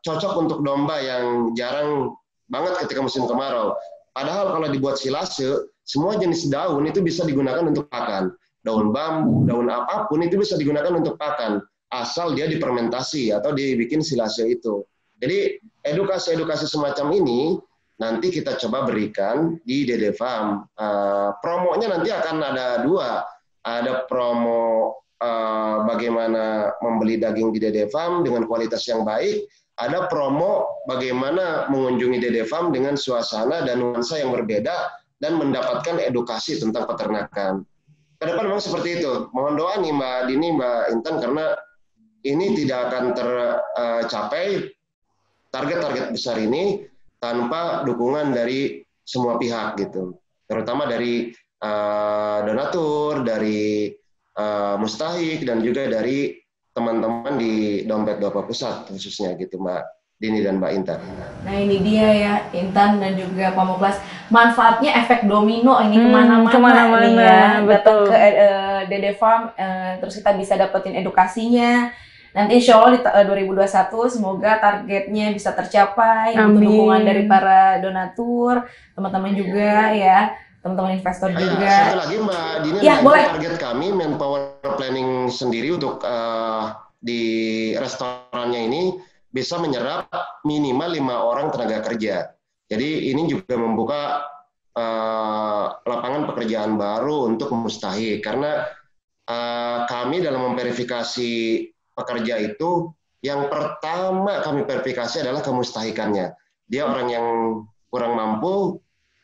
[SPEAKER 5] cocok untuk domba yang jarang banget ketika musim kemarau. Padahal kalau dibuat silase, semua jenis daun itu bisa digunakan untuk pakan. Daun bambu, daun apapun itu bisa digunakan untuk pakan, asal dia difermentasi atau dibikin silase itu. Jadi edukasi-edukasi semacam ini nanti kita coba berikan di Dede Farm. Promonya nanti akan ada 2. Ada promo bagaimana membeli daging di Dede Farm dengan kualitas yang baik, ada promo bagaimana mengunjungi Dede Farm dengan suasana dan nuansa yang berbeda dan mendapatkan edukasi tentang peternakan. Ke depan memang seperti itu. Mohon doa nih Mbak Dini, Mbak Intan, karena ini tidak akan tercapai target-target besar ini tanpa dukungan dari semua pihak gitu. Terutama dari donatur, dari Mustahik, dan juga dari teman-teman di Dompet Duafa Pusat khususnya gitu Mbak Dini dan Mbak Intan.
[SPEAKER 3] Nah ini dia ya Intan dan juga Pak Muklas, manfaatnya efek domino ini kemana-mana nih ya. Datang ke Dede Farm, terus kita bisa dapetin edukasinya. Nanti insya Allah di 2021 semoga targetnya bisa tercapai. Butuh dukungan dari para donatur, teman-teman juga ya. Teman-teman investor juga.
[SPEAKER 5] Satu lagi Mbak Dini,
[SPEAKER 3] ya, boleh.
[SPEAKER 5] Target kami manpower planning sendiri untuk di restorannya ini bisa menyerap minimal 5 orang tenaga kerja. Jadi ini juga membuka lapangan pekerjaan baru untuk Mustahik, karena kami dalam memverifikasi pekerja itu, yang pertama kami verifikasi adalah kemustahikannya. Dia orang yang kurang mampu,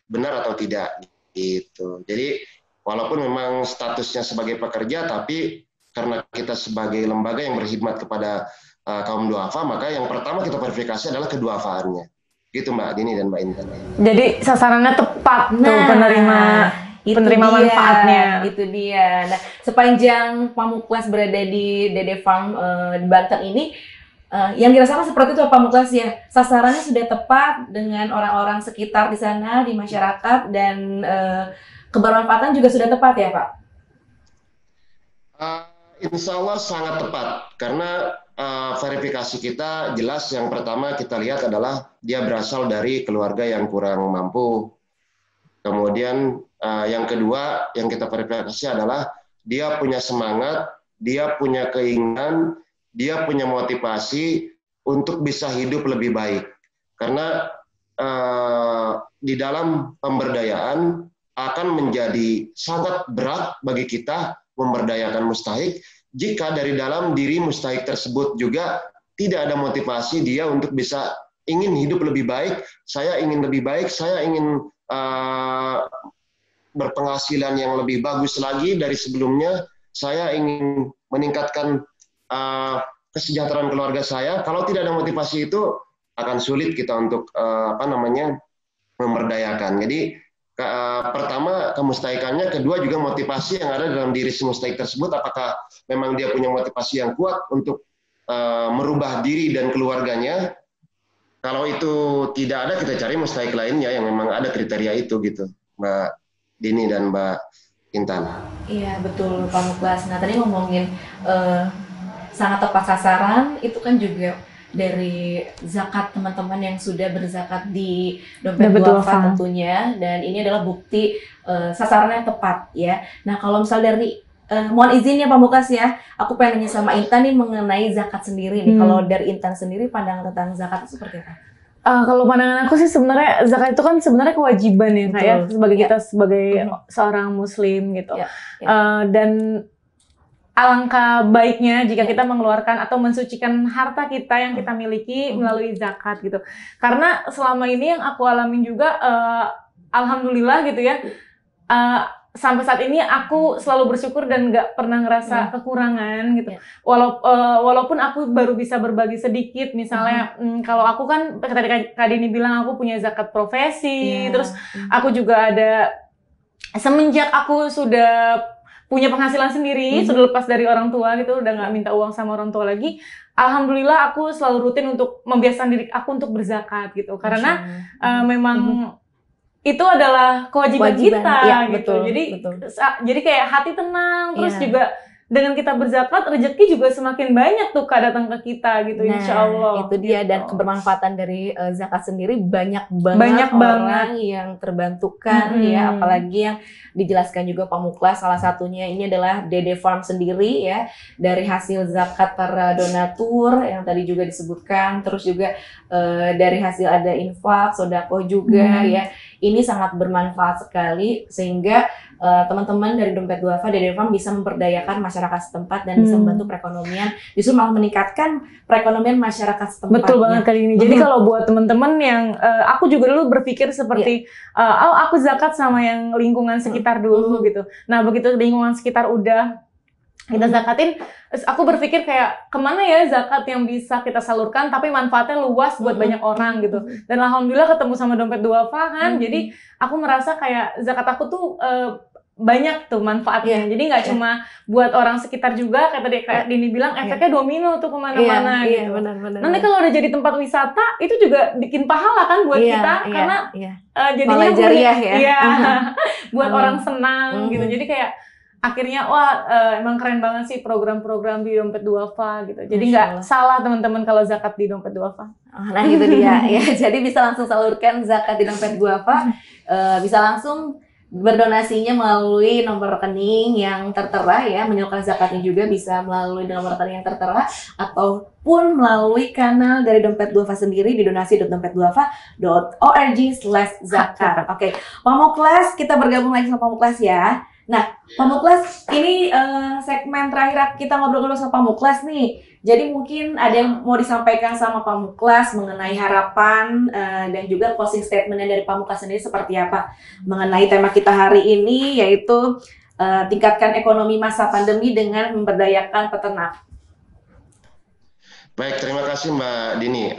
[SPEAKER 5] benar atau tidak. Gitu. Jadi walaupun memang statusnya sebagai pekerja, tapi karena kita sebagai lembaga yang berkhidmat kepada kaum duafa, maka yang pertama kita verifikasi adalah keduafaannya. Gitu Mbak Dini dan Mbak Intan.
[SPEAKER 4] Jadi sasarannya tepat tuh penerima manfaatnya.
[SPEAKER 3] Itu dia. Nah, sepanjang Pak Muklas berada di Dede Farm di Banten ini, yang dirasakan seperti itu Pak Muklas ya, sasarannya sudah tepat dengan orang-orang sekitar di sana, di masyarakat, dan kebermanfaatan juga sudah tepat ya Pak?
[SPEAKER 5] Insya Allah sangat tepat, karena verifikasi kita jelas. Yang pertama kita lihat adalah dia berasal dari keluarga yang kurang mampu. Kemudian yang kedua yang kita verifikasi adalah dia punya semangat, dia punya keinginan, dia punya motivasi untuk bisa hidup lebih baik. Karena di dalam pemberdayaan akan menjadi sangat berat bagi kita memberdayakan Mustahik jika dari dalam diri Mustahik tersebut juga tidak ada motivasi dia untuk bisa ingin hidup lebih baik, saya ingin lebih baik, saya ingin berpenghasilan yang lebih bagus lagi dari sebelumnya, saya ingin meningkatkan kesejahteraan keluarga saya. Kalau tidak ada motivasi itu akan sulit kita untuk memberdayakan. Jadi pertama kemustahikannya, kedua juga motivasi yang ada dalam diri si mustahik tersebut, apakah memang dia punya motivasi yang kuat untuk merubah diri dan keluarganya. Kalau itu tidak ada, kita cari mustahik lainnya yang memang ada kriteria itu gitu, Mbak Dini dan Mbak Intan.
[SPEAKER 3] Iya betul Pak Muklas. Nah tadi ngomongin sangat tepat sasaran, itu kan juga dari zakat teman-teman yang sudah berzakat di dompet duafa tentunya, dan ini adalah bukti sasarannya tepat ya. Nah kalau misal dari mohon izin ya Pak Muklas ya, aku pengen nanya sama Intan nih mengenai zakat sendiri nih. Kalau dari Intan sendiri pandangan tentang zakat itu seperti apa?
[SPEAKER 4] Kalau pandangan aku sih sebenarnya zakat itu kan sebenarnya kewajiban ya kayak sebagai kita sebagai seorang muslim gitu. Dan alangkah baiknya jika kita mengeluarkan atau mensucikan harta kita yang kita miliki melalui zakat gitu. Karena selama ini yang aku alamin juga, alhamdulillah gitu ya, sampai saat ini aku selalu bersyukur dan nggak pernah ngerasa kekurangan gitu. Walaupun aku baru bisa berbagi sedikit, misalnya kalau aku kan tadi Kak Dini bilang aku punya zakat profesi, terus aku juga ada, semenjak aku sudah punya penghasilan sendiri, sudah lepas dari orang tua gitu, udah nggak minta uang sama orang tua lagi. Alhamdulillah aku selalu rutin untuk membiasakan diri aku untuk berzakat gitu, karena memang itu adalah kewajiban kita
[SPEAKER 3] ya,
[SPEAKER 4] gitu.
[SPEAKER 3] Betul,
[SPEAKER 4] jadi kayak hati tenang, terus juga dengan kita berzakat, rezeki juga semakin banyak tuh Kak datang ke kita gitu, insya Allah.
[SPEAKER 3] Itu dia, dan kebermanfaatan dari zakat sendiri banyak banget orang yang terbantukan ya, apalagi yang dijelaskan juga Pak Muklas, salah satunya ini adalah Dede Farm sendiri ya, dari hasil zakat para donatur yang tadi juga disebutkan, terus juga dari hasil ada infak, sodako juga ya, ini sangat bermanfaat sekali sehingga teman-teman dari Dompet Duafa, Dede Farm bisa memperdayakan masyarakat setempat dan bisa membantu perekonomian, justru malah meningkatkan perekonomian masyarakat setempat.
[SPEAKER 4] Betul banget kali ini. Jadi kalau buat teman-teman yang aku juga dulu berpikir seperti aku zakat sama yang lingkungan sekitar dulu gitu. Nah begitu lingkungan sekitar udah kita zakatin, aku berpikir kayak kemana ya zakat yang bisa kita salurkan tapi manfaatnya luas buat banyak orang gitu. Dan alhamdulillah ketemu sama Dompet Duafa kan, jadi aku merasa kayak zakat aku tuh banyak tuh manfaatnya. Jadi nggak cuma buat orang sekitar juga, kayak tadi kayak Dini bilang efeknya domino tuh kemana-mana gitu.
[SPEAKER 3] Benar.
[SPEAKER 4] Nanti kalau udah jadi tempat wisata itu juga bikin pahala kan buat kita, karena jadinya
[SPEAKER 3] jariah ya.
[SPEAKER 4] Buat orang senang gitu. Jadi kayak akhirnya emang keren banget sih program-program di Dompet Duafa gitu. Jadi nggak salah teman-teman kalau zakat di Dompet Duafa.
[SPEAKER 3] Nah itu dia ya. Jadi bisa langsung salurkan zakat di Dompet Duafa, bisa langsung berdonasinya melalui nomor rekening yang tertera ya, menyalurkan zakatnya juga bisa melalui nomor rekening yang tertera ataupun melalui kanal dari Dompet Duafa sendiri di donasi.dompetduafa.org/zakat. Oke, Pak Muklas, kita bergabung lagi sama Pak Muklas ya. Nah, Pak Muklas, ini segmen terakhir kita ngobrol-ngobrol sama Pak Muklas nih. Jadi mungkin ada yang mau disampaikan sama Pak Muklas mengenai harapan dan juga closing statement-nya dari Pak Muklas sendiri seperti apa mengenai tema kita hari ini, yaitu tingkatkan ekonomi masa pandemi dengan memberdayakan peternak.
[SPEAKER 5] Baik, terima kasih Mbak Dini.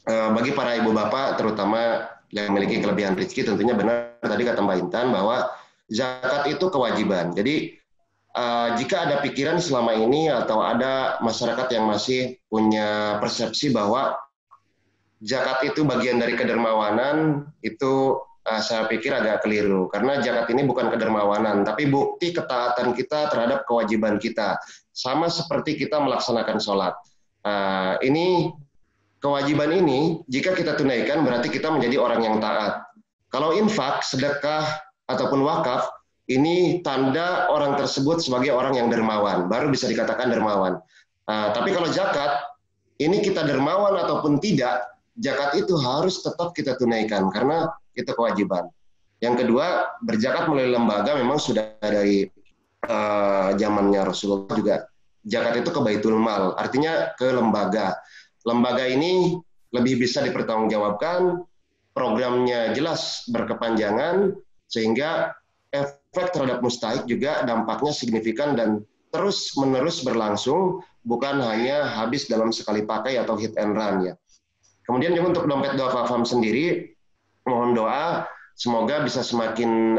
[SPEAKER 5] Bagi para ibu bapak terutama yang memiliki kelebihan rezeki, tentunya benar tadi kata Mbak Intan bahwa zakat itu kewajiban. Jadi jika ada pikiran selama ini atau ada masyarakat yang masih punya persepsi bahwa zakat itu bagian dari kedermawanan, itu saya pikir agak keliru. Karena zakat ini bukan kedermawanan, tapi bukti ketaatan kita terhadap kewajiban kita. Sama seperti kita melaksanakan sholat. Ini kewajiban ini, jika kita tunaikan berarti kita menjadi orang yang taat. Kalau infak, sedekah, ataupun wakaf, ini tanda orang tersebut sebagai orang yang dermawan, baru bisa dikatakan dermawan. Tapi kalau zakat, ini kita dermawan ataupun tidak, zakat itu harus tetap kita tunaikan, karena itu kewajiban. Yang kedua, berzakat melalui lembaga memang sudah dari zamannya Rasulullah juga zakat itu ke Baitul Mal, artinya ke lembaga. Lembaga ini lebih bisa dipertanggungjawabkan, programnya jelas berkepanjangan, sehingga efek terhadap mustahik juga dampaknya signifikan dan terus-menerus berlangsung, bukan hanya habis dalam sekali pakai atau hit and run ya. Kemudian juga untuk dompet duafa farm sendiri, mohon doa semoga bisa semakin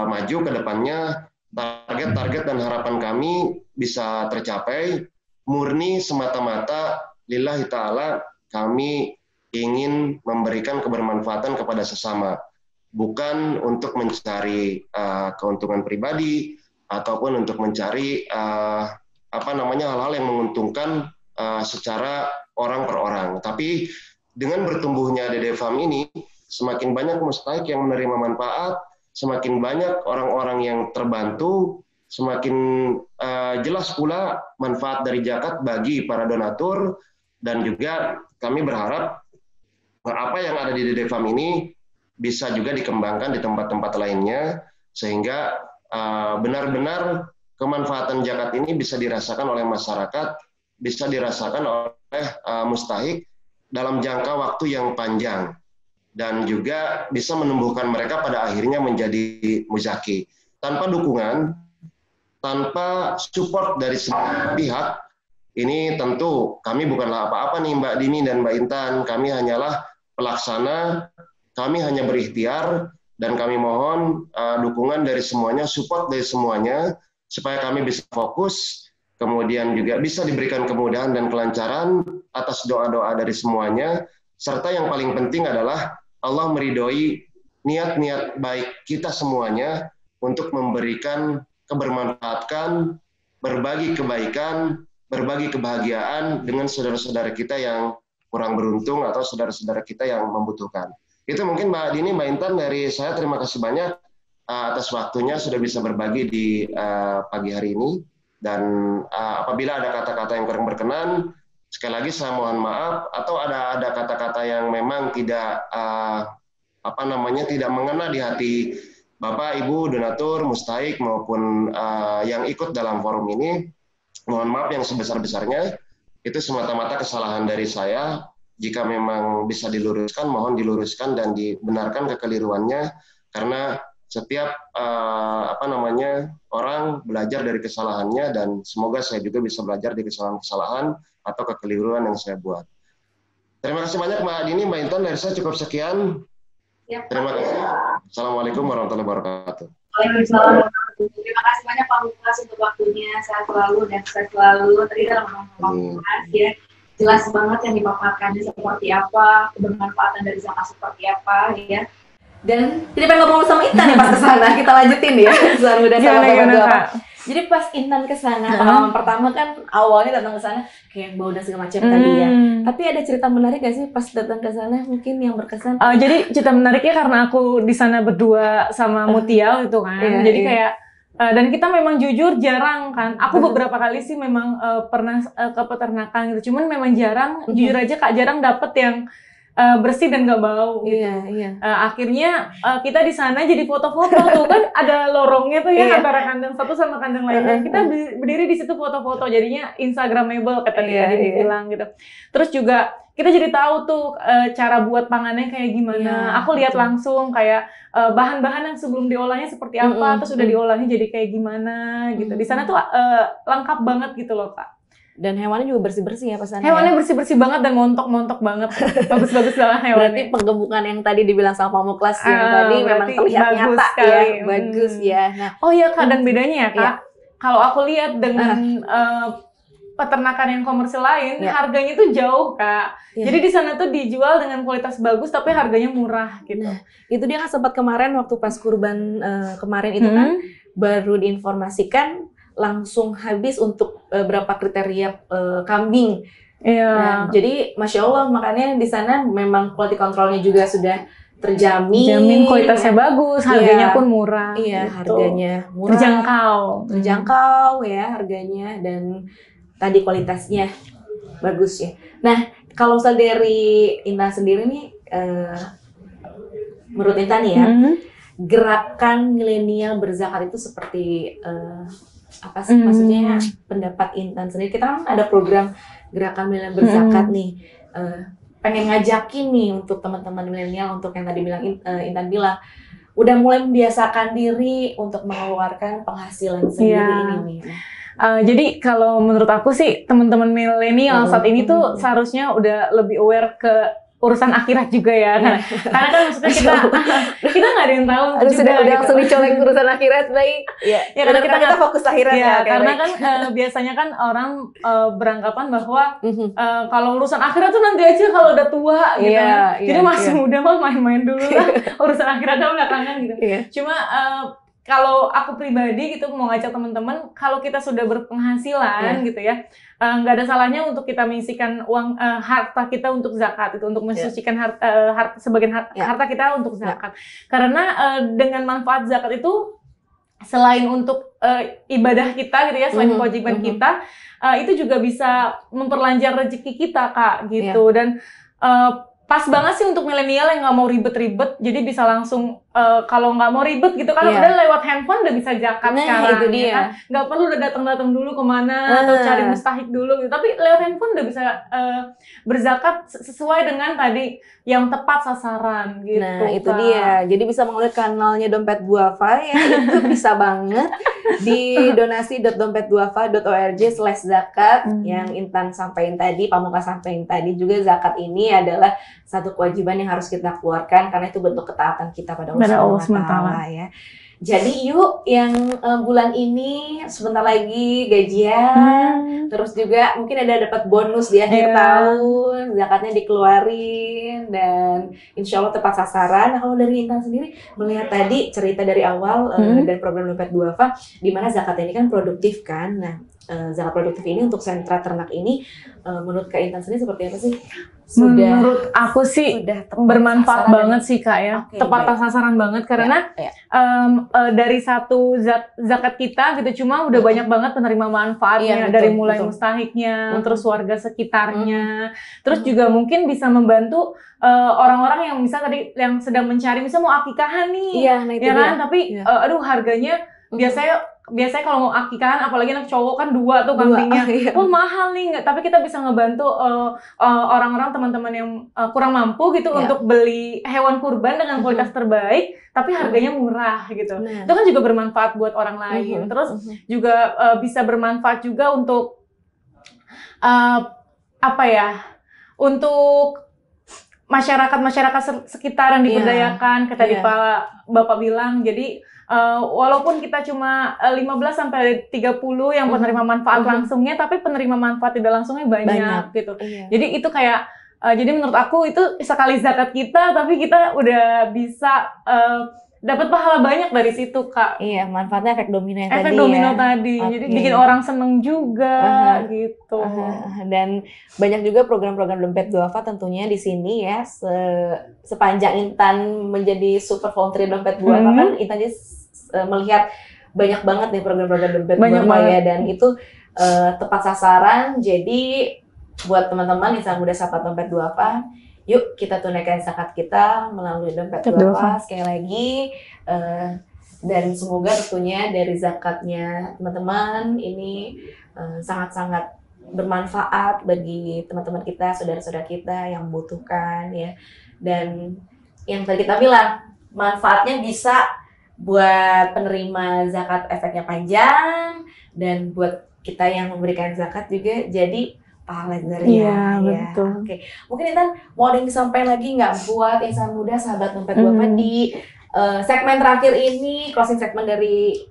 [SPEAKER 5] maju ke depannya, target-target dan harapan kami bisa tercapai, murni semata-mata lillahi ta'ala kami ingin memberikan kebermanfaatan kepada sesama, bukan untuk mencari keuntungan pribadi ataupun untuk mencari hal-hal yang menguntungkan secara orang per orang. Tapi dengan bertumbuhnya DD Farm ini, semakin banyak mustahik yang menerima manfaat, semakin banyak orang-orang yang terbantu, semakin jelas pula manfaat dari zakat bagi para donatur, dan juga kami berharap apa yang ada di DD Farm ini bisa juga dikembangkan di tempat-tempat lainnya, sehingga benar-benar kemanfaatan zakat ini bisa dirasakan oleh masyarakat, bisa dirasakan oleh mustahik dalam jangka waktu yang panjang, dan juga bisa menumbuhkan mereka pada akhirnya menjadi muzaki. Tanpa dukungan, tanpa support dari semua pihak, ini tentu kami bukanlah apa-apa nih Mbak Dini dan Mbak Intan, kami hanyalah pelaksana, kami hanya berikhtiar, dan kami mohon dukungan dari semuanya, support dari semuanya, supaya kami bisa fokus, kemudian juga bisa diberikan kemudahan dan kelancaran atas doa-doa dari semuanya, serta yang paling penting adalah Allah meridhoi niat-niat baik kita semuanya untuk memberikan kebermanfaatan, berbagi kebaikan, berbagi kebahagiaan dengan saudara-saudara kita yang kurang beruntung atau saudara-saudara kita yang membutuhkan. Itu mungkin Mbak Dini, Mbak Intan, dari saya terima kasih banyak atas waktunya sudah bisa berbagi di pagi hari ini. Dan apabila ada kata-kata yang kurang berkenan, sekali lagi saya mohon maaf, atau ada kata-kata yang memang tidak tidak mengena di hati Bapak, Ibu, donatur, mustahik maupun yang ikut dalam forum ini, mohon maaf yang sebesar-besarnya. Itu semata-mata kesalahan dari saya. Jika memang bisa diluruskan, mohon diluruskan dan dibenarkan kekeliruannya, karena setiap orang belajar dari kesalahannya, dan semoga saya juga bisa belajar dari kesalahan-kesalahan atau kekeliruan yang saya buat. Terima kasih banyak Mbak Dini, Mbak Intan, dari saya cukup sekian.
[SPEAKER 3] Ya,
[SPEAKER 5] terima kasih. Assalamualaikum warahmatullahi wabarakatuh.
[SPEAKER 3] Waalaikumsalam. Terima kasih banyak Pak Muklas untuk waktunya. Sehat selalu dan sukses selalu. Tadi dalam Pak Muklas ya, jelas banget yang dipaparkannya seperti apa, kebermanfaatan dari zakat seperti apa ya. Dan tidak pengen ngobrol sama Intan ya pas kesana, kita lanjutin ya. Jadi pas Intan kesana, pengalaman pertama kan awalnya datang ke sana kayak bau dan segala macam tadi ya. Tapi ada cerita menarik gak sih pas datang ke sana mungkin yang berkesan?
[SPEAKER 4] Jadi cerita menariknya karena aku di sana berdua sama Mutia gitu kan. Jadi kayak dan kita memang jujur jarang kan. Aku beberapa kali sih memang pernah ke peternakan gitu. Cuman memang jarang, jujur aja Kak, jarang dapet yang bersih dan gak bau gitu. Akhirnya kita di sana jadi foto-foto tuh kan ada lorongnya tuh ya antara kandang satu sama kandang lainnya. Kita berdiri di situ foto-foto, jadinya Instagramable kata dia bilang gitu. Terus juga kita jadi tahu tuh cara buat pangannya kayak gimana. Aku lihat langsung kayak bahan-bahan yang sebelum diolahnya seperti apa, terus udah diolahnya jadi kayak gimana gitu. Di sana tuh lengkap banget gitu loh Kak.
[SPEAKER 3] Dan hewannya juga bersih-bersih ya pesannya.
[SPEAKER 4] Hewannya bersih-bersih banget dan montok-montok banget. Bagus-bagus banget hewannya.
[SPEAKER 3] Berarti penggemukan yang tadi dibilang sama Pak Muklas yang tadi memang terlihat nyata sekali. Ya. Bagus ya. Nah,
[SPEAKER 4] oh iya Kak, dan bedanya ya Kak. Kalau aku lihat dengan peternakan yang komersil lain, harganya tuh jauh Kak. Jadi di sana tuh dijual dengan kualitas bagus tapi harganya murah gitu.
[SPEAKER 3] Nah, itu dia kan sempat kemarin waktu pas kurban kemarin itu kan baru diinformasikan langsung habis untuk berapa kriteria kambing. Nah, jadi Masya Allah, makanya di sana memang quality controlnya juga sudah terjamin.
[SPEAKER 4] Jamin kualitasnya bagus, harganya pun murah.
[SPEAKER 3] Iya,
[SPEAKER 4] gitu.
[SPEAKER 3] Harganya murah. Terjangkau ya harganya, dan tadi kualitasnya bagus ya. Nah, kalau misal dari Intan sendiri nih, menurut Intan nih ya, gerakan milenial berzakat itu seperti apa sih maksudnya pendapat Intan sendiri? Kita kan ada program Gerakan Milenial Berzakat nih, pengen ngajakin nih untuk teman-teman milenial, untuk yang tadi bilang Intan bilang, udah mulai membiasakan diri untuk mengeluarkan penghasilan sendiri ini nih.
[SPEAKER 4] Jadi kalau menurut aku sih teman-teman milenial saat ini tuh seharusnya udah lebih aware ke urusan akhirat juga ya, karena kan maksudnya kita nggak ada yang tahu juga.
[SPEAKER 3] Udah langsung dicolek urusan akhirat, baik. Ya karena kita fokus akhirat ya.
[SPEAKER 4] Karena kan biasanya kan orang beranggapan bahwa kalau urusan akhirat tuh nanti aja kalau udah tua gitu. Jadi masih muda mah main-main dulu lah, urusan akhirat dah belakangan gitu. Cuma kalau aku pribadi gitu mau ngajak teman-teman, kalau kita sudah berpenghasilan gitu ya, nggak ada salahnya untuk kita mengisikan uang harta kita untuk zakat, itu untuk mensucikan sebagian harta kita untuk zakat. Karena dengan manfaat zakat itu selain untuk ibadah kita gitu ya, selain kewajiban kita, itu juga bisa memperlancar rezeki kita, Kak, gitu. Dan pas banget sih untuk milenial yang nggak mau ribet-ribet, jadi bisa langsung kalau nggak mau ribet gitu kan, udah lewat handphone udah bisa zakat sekarang, itu dia. Ya kan? Nggak perlu udah datang-datang dulu kemana atau cari mustahik dulu gitu, tapi lewat handphone udah bisa berzakat sesuai dengan tadi yang tepat sasaran gitu.
[SPEAKER 3] Nah itu dia, jadi bisa mengulik kanalnya Dompet Duafa ya, itu bisa banget di donasi.dompetduafa.org/zakat yang Intan sampaikan tadi, Pamungkas sampaikan tadi juga, zakat ini adalah satu kewajiban yang harus kita keluarkan karena itu bentuk ketaatan kita pada Allah SWT ya. Jadi yuk yang bulan ini sebentar lagi gajian, terus juga mungkin dapat bonus di akhir tahun, zakatnya dikeluarin dan insya Allah tepat sasaran. Nah kalau dari Intan sendiri melihat tadi cerita dari awal dan program Dompet Duafa, di mana zakat ini kan produktif kan. Nah zakat produktif ini untuk sentra ternak ini menurut Kak Intan sendiri seperti apa sih?
[SPEAKER 4] Menurut aku sih bermanfaat banget sih Kak ya, tepat sasaran banget karena dari satu zakat kita gitu cuma udah banyak banget penerima manfaatnya, dari mulai mustahiknya, terus warga sekitarnya, terus juga mungkin bisa membantu orang-orang yang misal tadi yang sedang mencari, misal mau akikahan nih, ya kan, tapi aduh harganya biasanya kalau mau akikahan, apalagi anak cowok kan 2 tuh kambingnya, mahal nih, nggak. Tapi kita bisa ngebantu orang-orang teman-teman yang kurang mampu gitu untuk beli hewan kurban dengan kualitas terbaik, tapi harganya murah gitu. Itu kan juga bermanfaat buat orang lain. Terus juga bisa bermanfaat juga untuk untuk masyarakat sekitaran diberdayakan. Tadi Bapak bilang, jadi walaupun kita cuma 15-30 yang penerima manfaat langsungnya, tapi penerima manfaat tidak langsungnya banyak gitu. Jadi itu kayak, jadi menurut aku itu sekali zakat kita, tapi kita udah bisa dapat pahala banyak dari situ, Kak.
[SPEAKER 3] Iya, manfaatnya efek domino yang
[SPEAKER 4] efek domino tadi. Jadi bikin orang seneng juga gitu.
[SPEAKER 3] Dan banyak juga program-program Dompet Duafa tentunya di sini ya. Sepanjang Intan menjadi super volunteer Dompet Duafa kan Intan melihat banyak banget nih program-program Dompet Duafa ya, dan itu tepat sasaran. Jadi buat teman-teman insan muda sahabat Dompet Duafa, yuk kita tunaikan zakat kita melalui Dompet Duafa sekali lagi, dan semoga tentunya dari zakatnya teman-teman ini sangat-sangat bermanfaat bagi teman-teman kita, saudara-saudara kita yang membutuhkan ya. Dan yang tadi kita bilang, manfaatnya bisa buat penerima zakat efeknya panjang, dan buat kita yang memberikan zakat juga jadi pahala dari
[SPEAKER 4] betul.
[SPEAKER 3] Oke. Mungkin Intan mau ada yang disampaikan lagi nggak buat insan muda sahabat Dompet Duafa di segmen terakhir ini, closing segmen dari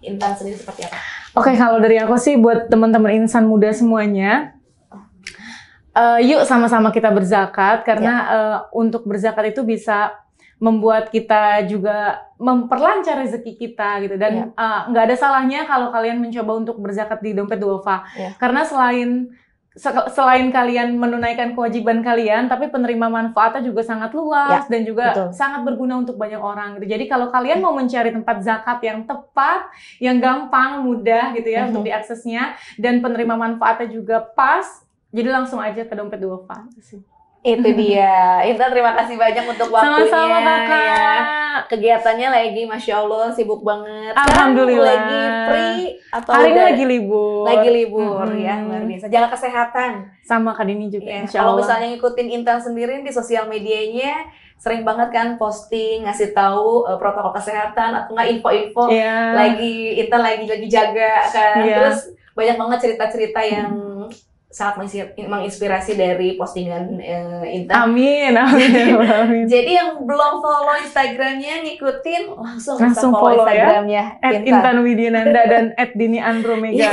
[SPEAKER 3] Intan sendiri seperti apa?
[SPEAKER 4] Oke, kalau dari aku sih buat teman-teman insan muda semuanya, yuk sama-sama kita berzakat karena untuk berzakat itu bisa membuat kita juga memperlancar rezeki kita gitu, dan nggak ada salahnya kalau kalian mencoba untuk berzakat di Dompet Duafa karena selain kalian menunaikan kewajiban kalian, tapi penerima manfaatnya juga sangat luas dan juga sangat berguna untuk banyak orang gitu. Jadi kalau kalian mau mencari tempat zakat yang tepat, yang gampang, mudah gitu ya untuk diaksesnya, dan penerima manfaatnya juga pas, jadi langsung aja ke Dompet Duafa sih.
[SPEAKER 3] Itu dia. Intan terima kasih banyak untuk waktunya.
[SPEAKER 4] Sama-sama Kakak.
[SPEAKER 3] Ya. Kegiatannya lagi Masya Allah sibuk banget.
[SPEAKER 4] Alhamdulillah.
[SPEAKER 3] Sekarang lagi free atau
[SPEAKER 4] Hari ini
[SPEAKER 3] udah
[SPEAKER 4] lagi libur.
[SPEAKER 3] lagi libur ya, luar biasa. Jaga kesehatan.
[SPEAKER 4] Sama Kak Dini juga
[SPEAKER 3] Ya,
[SPEAKER 4] insya
[SPEAKER 3] kalau
[SPEAKER 4] Allah.
[SPEAKER 3] misalnya ngikutin Intan sendiri di sosial medianya, sering banget kan posting ngasih tahu protokol kesehatan atau nggak info-info
[SPEAKER 4] Iya.
[SPEAKER 3] Intan lagi jaga kan.
[SPEAKER 4] Iya.
[SPEAKER 3] Terus banyak banget cerita-cerita yang sangat menginspirasi dari postingan Intan.
[SPEAKER 4] Amin, amin, amin.
[SPEAKER 3] Jadi yang belum follow Instagramnya, ngikutin langsung bisa
[SPEAKER 4] Langsung
[SPEAKER 3] follow
[SPEAKER 4] follow ya.
[SPEAKER 3] Instagramnya
[SPEAKER 4] Intan Widyananda dan @Dini Andromeda.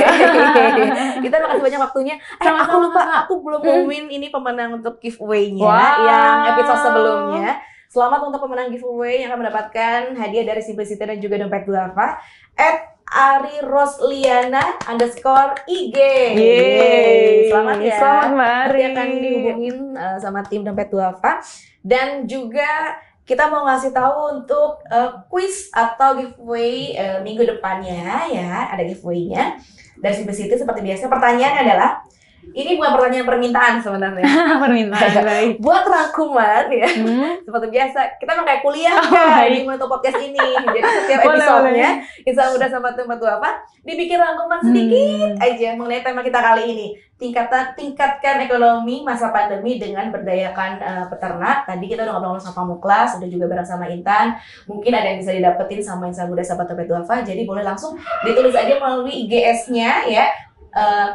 [SPEAKER 3] Kita makasih banyak waktunya.
[SPEAKER 4] Sama-sama,
[SPEAKER 3] Aku lupa,
[SPEAKER 4] Kak.
[SPEAKER 3] aku belum ngumumin ini pemenang untuk giveaway-nya
[SPEAKER 4] Wow.
[SPEAKER 3] yang episode sebelumnya. Selamat untuk pemenang giveaway yang akan mendapatkan hadiah dari Simplicity dan juga Dompet Duafa @arirosliana_IG.
[SPEAKER 4] Yeay.
[SPEAKER 3] Selamat ya.
[SPEAKER 4] Selamat Mbak Ari.
[SPEAKER 3] Nanti akan dihubungin sama tim Dompet Duafa. Dan juga kita mau ngasih tahu untuk quiz atau giveaway minggu depannya ya. Ada giveaway-nya dari Simplicity seperti biasa. Pertanyaannya adalah, ini bukan pertanyaan permintaan sebenarnya.
[SPEAKER 4] Permintaan baik.
[SPEAKER 3] Buat rangkuman ya. Seperti biasa, kita emang kayak kuliah kan di Moto Podcast ini. Jadi setiap
[SPEAKER 4] Boleh,
[SPEAKER 3] episode-nya Insan Muda sama Tempat apa dibikin rangkuman sedikit aja mengenai tema kita kali ini. Tingkatkan ekonomi masa pandemi dengan berdayakan peternak. Tadi kita udah ngobrol sama Pamuklas, udah juga bareng sama Intan. Mungkin ada yang bisa didapetin sama Insan Muda sama Tempat apa. Jadi boleh langsung ditulis aja melalui IGS-nya ya.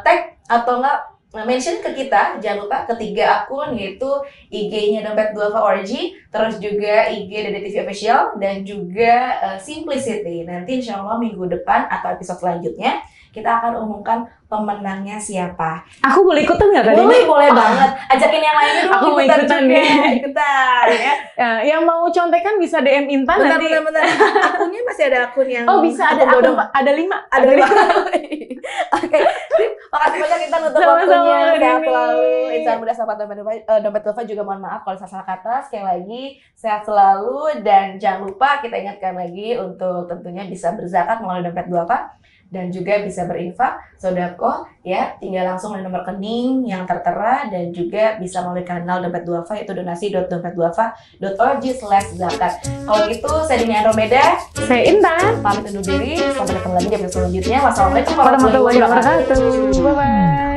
[SPEAKER 3] Tag atau enggak mention ke kita, jangan lupa ketiga akun yaitu IG-nya Dompet Duafa Org, terus juga IG DDTV Official dan juga Simplicity. Nanti insya Allah minggu depan atau episode selanjutnya kita akan umumkan pemenangnya siapa.
[SPEAKER 4] Aku boleh ikutan nggak tadi?
[SPEAKER 3] Boleh banget. Ajakin yang lainnya dulu.
[SPEAKER 4] Aku mau ikutan
[SPEAKER 3] juga.
[SPEAKER 4] nih.
[SPEAKER 3] Ikutan ya.
[SPEAKER 4] Ya, yang mau contekan bisa DM Intan nanti.
[SPEAKER 3] Bentar. Akunnya masih ada akun yang.
[SPEAKER 4] Oh bisa ada
[SPEAKER 3] akun
[SPEAKER 4] akun,
[SPEAKER 3] bodong.
[SPEAKER 4] ada 5.
[SPEAKER 3] Ada lima. Oke, makasih banyak Intan untuk
[SPEAKER 4] Sama-sama,
[SPEAKER 3] waktunya. Sehat
[SPEAKER 4] Dini.
[SPEAKER 3] selalu. Insan Muda sahabat Dompet Duafa juga mohon maaf kalau salah kata. Sekali lagi sehat selalu dan jangan lupa kita ingatkan lagi untuk tentunya bisa berzakat melalui Dompet Duafa dan juga bisa berinfak sodako ya, tinggal langsung melalui nomor rekening yang tertera dan juga bisa melalui kanal Dompet Duafa yaitu donasi.dompetduafa.org/zakat. Kalau gitu saya Dini Andromeda,
[SPEAKER 4] Saya Intan.
[SPEAKER 3] pamit undur diri, sampai ketemu lagi di episode selanjutnya. Wassalamualaikum
[SPEAKER 4] Warahmatullahi wabarakatuh. Bye bye.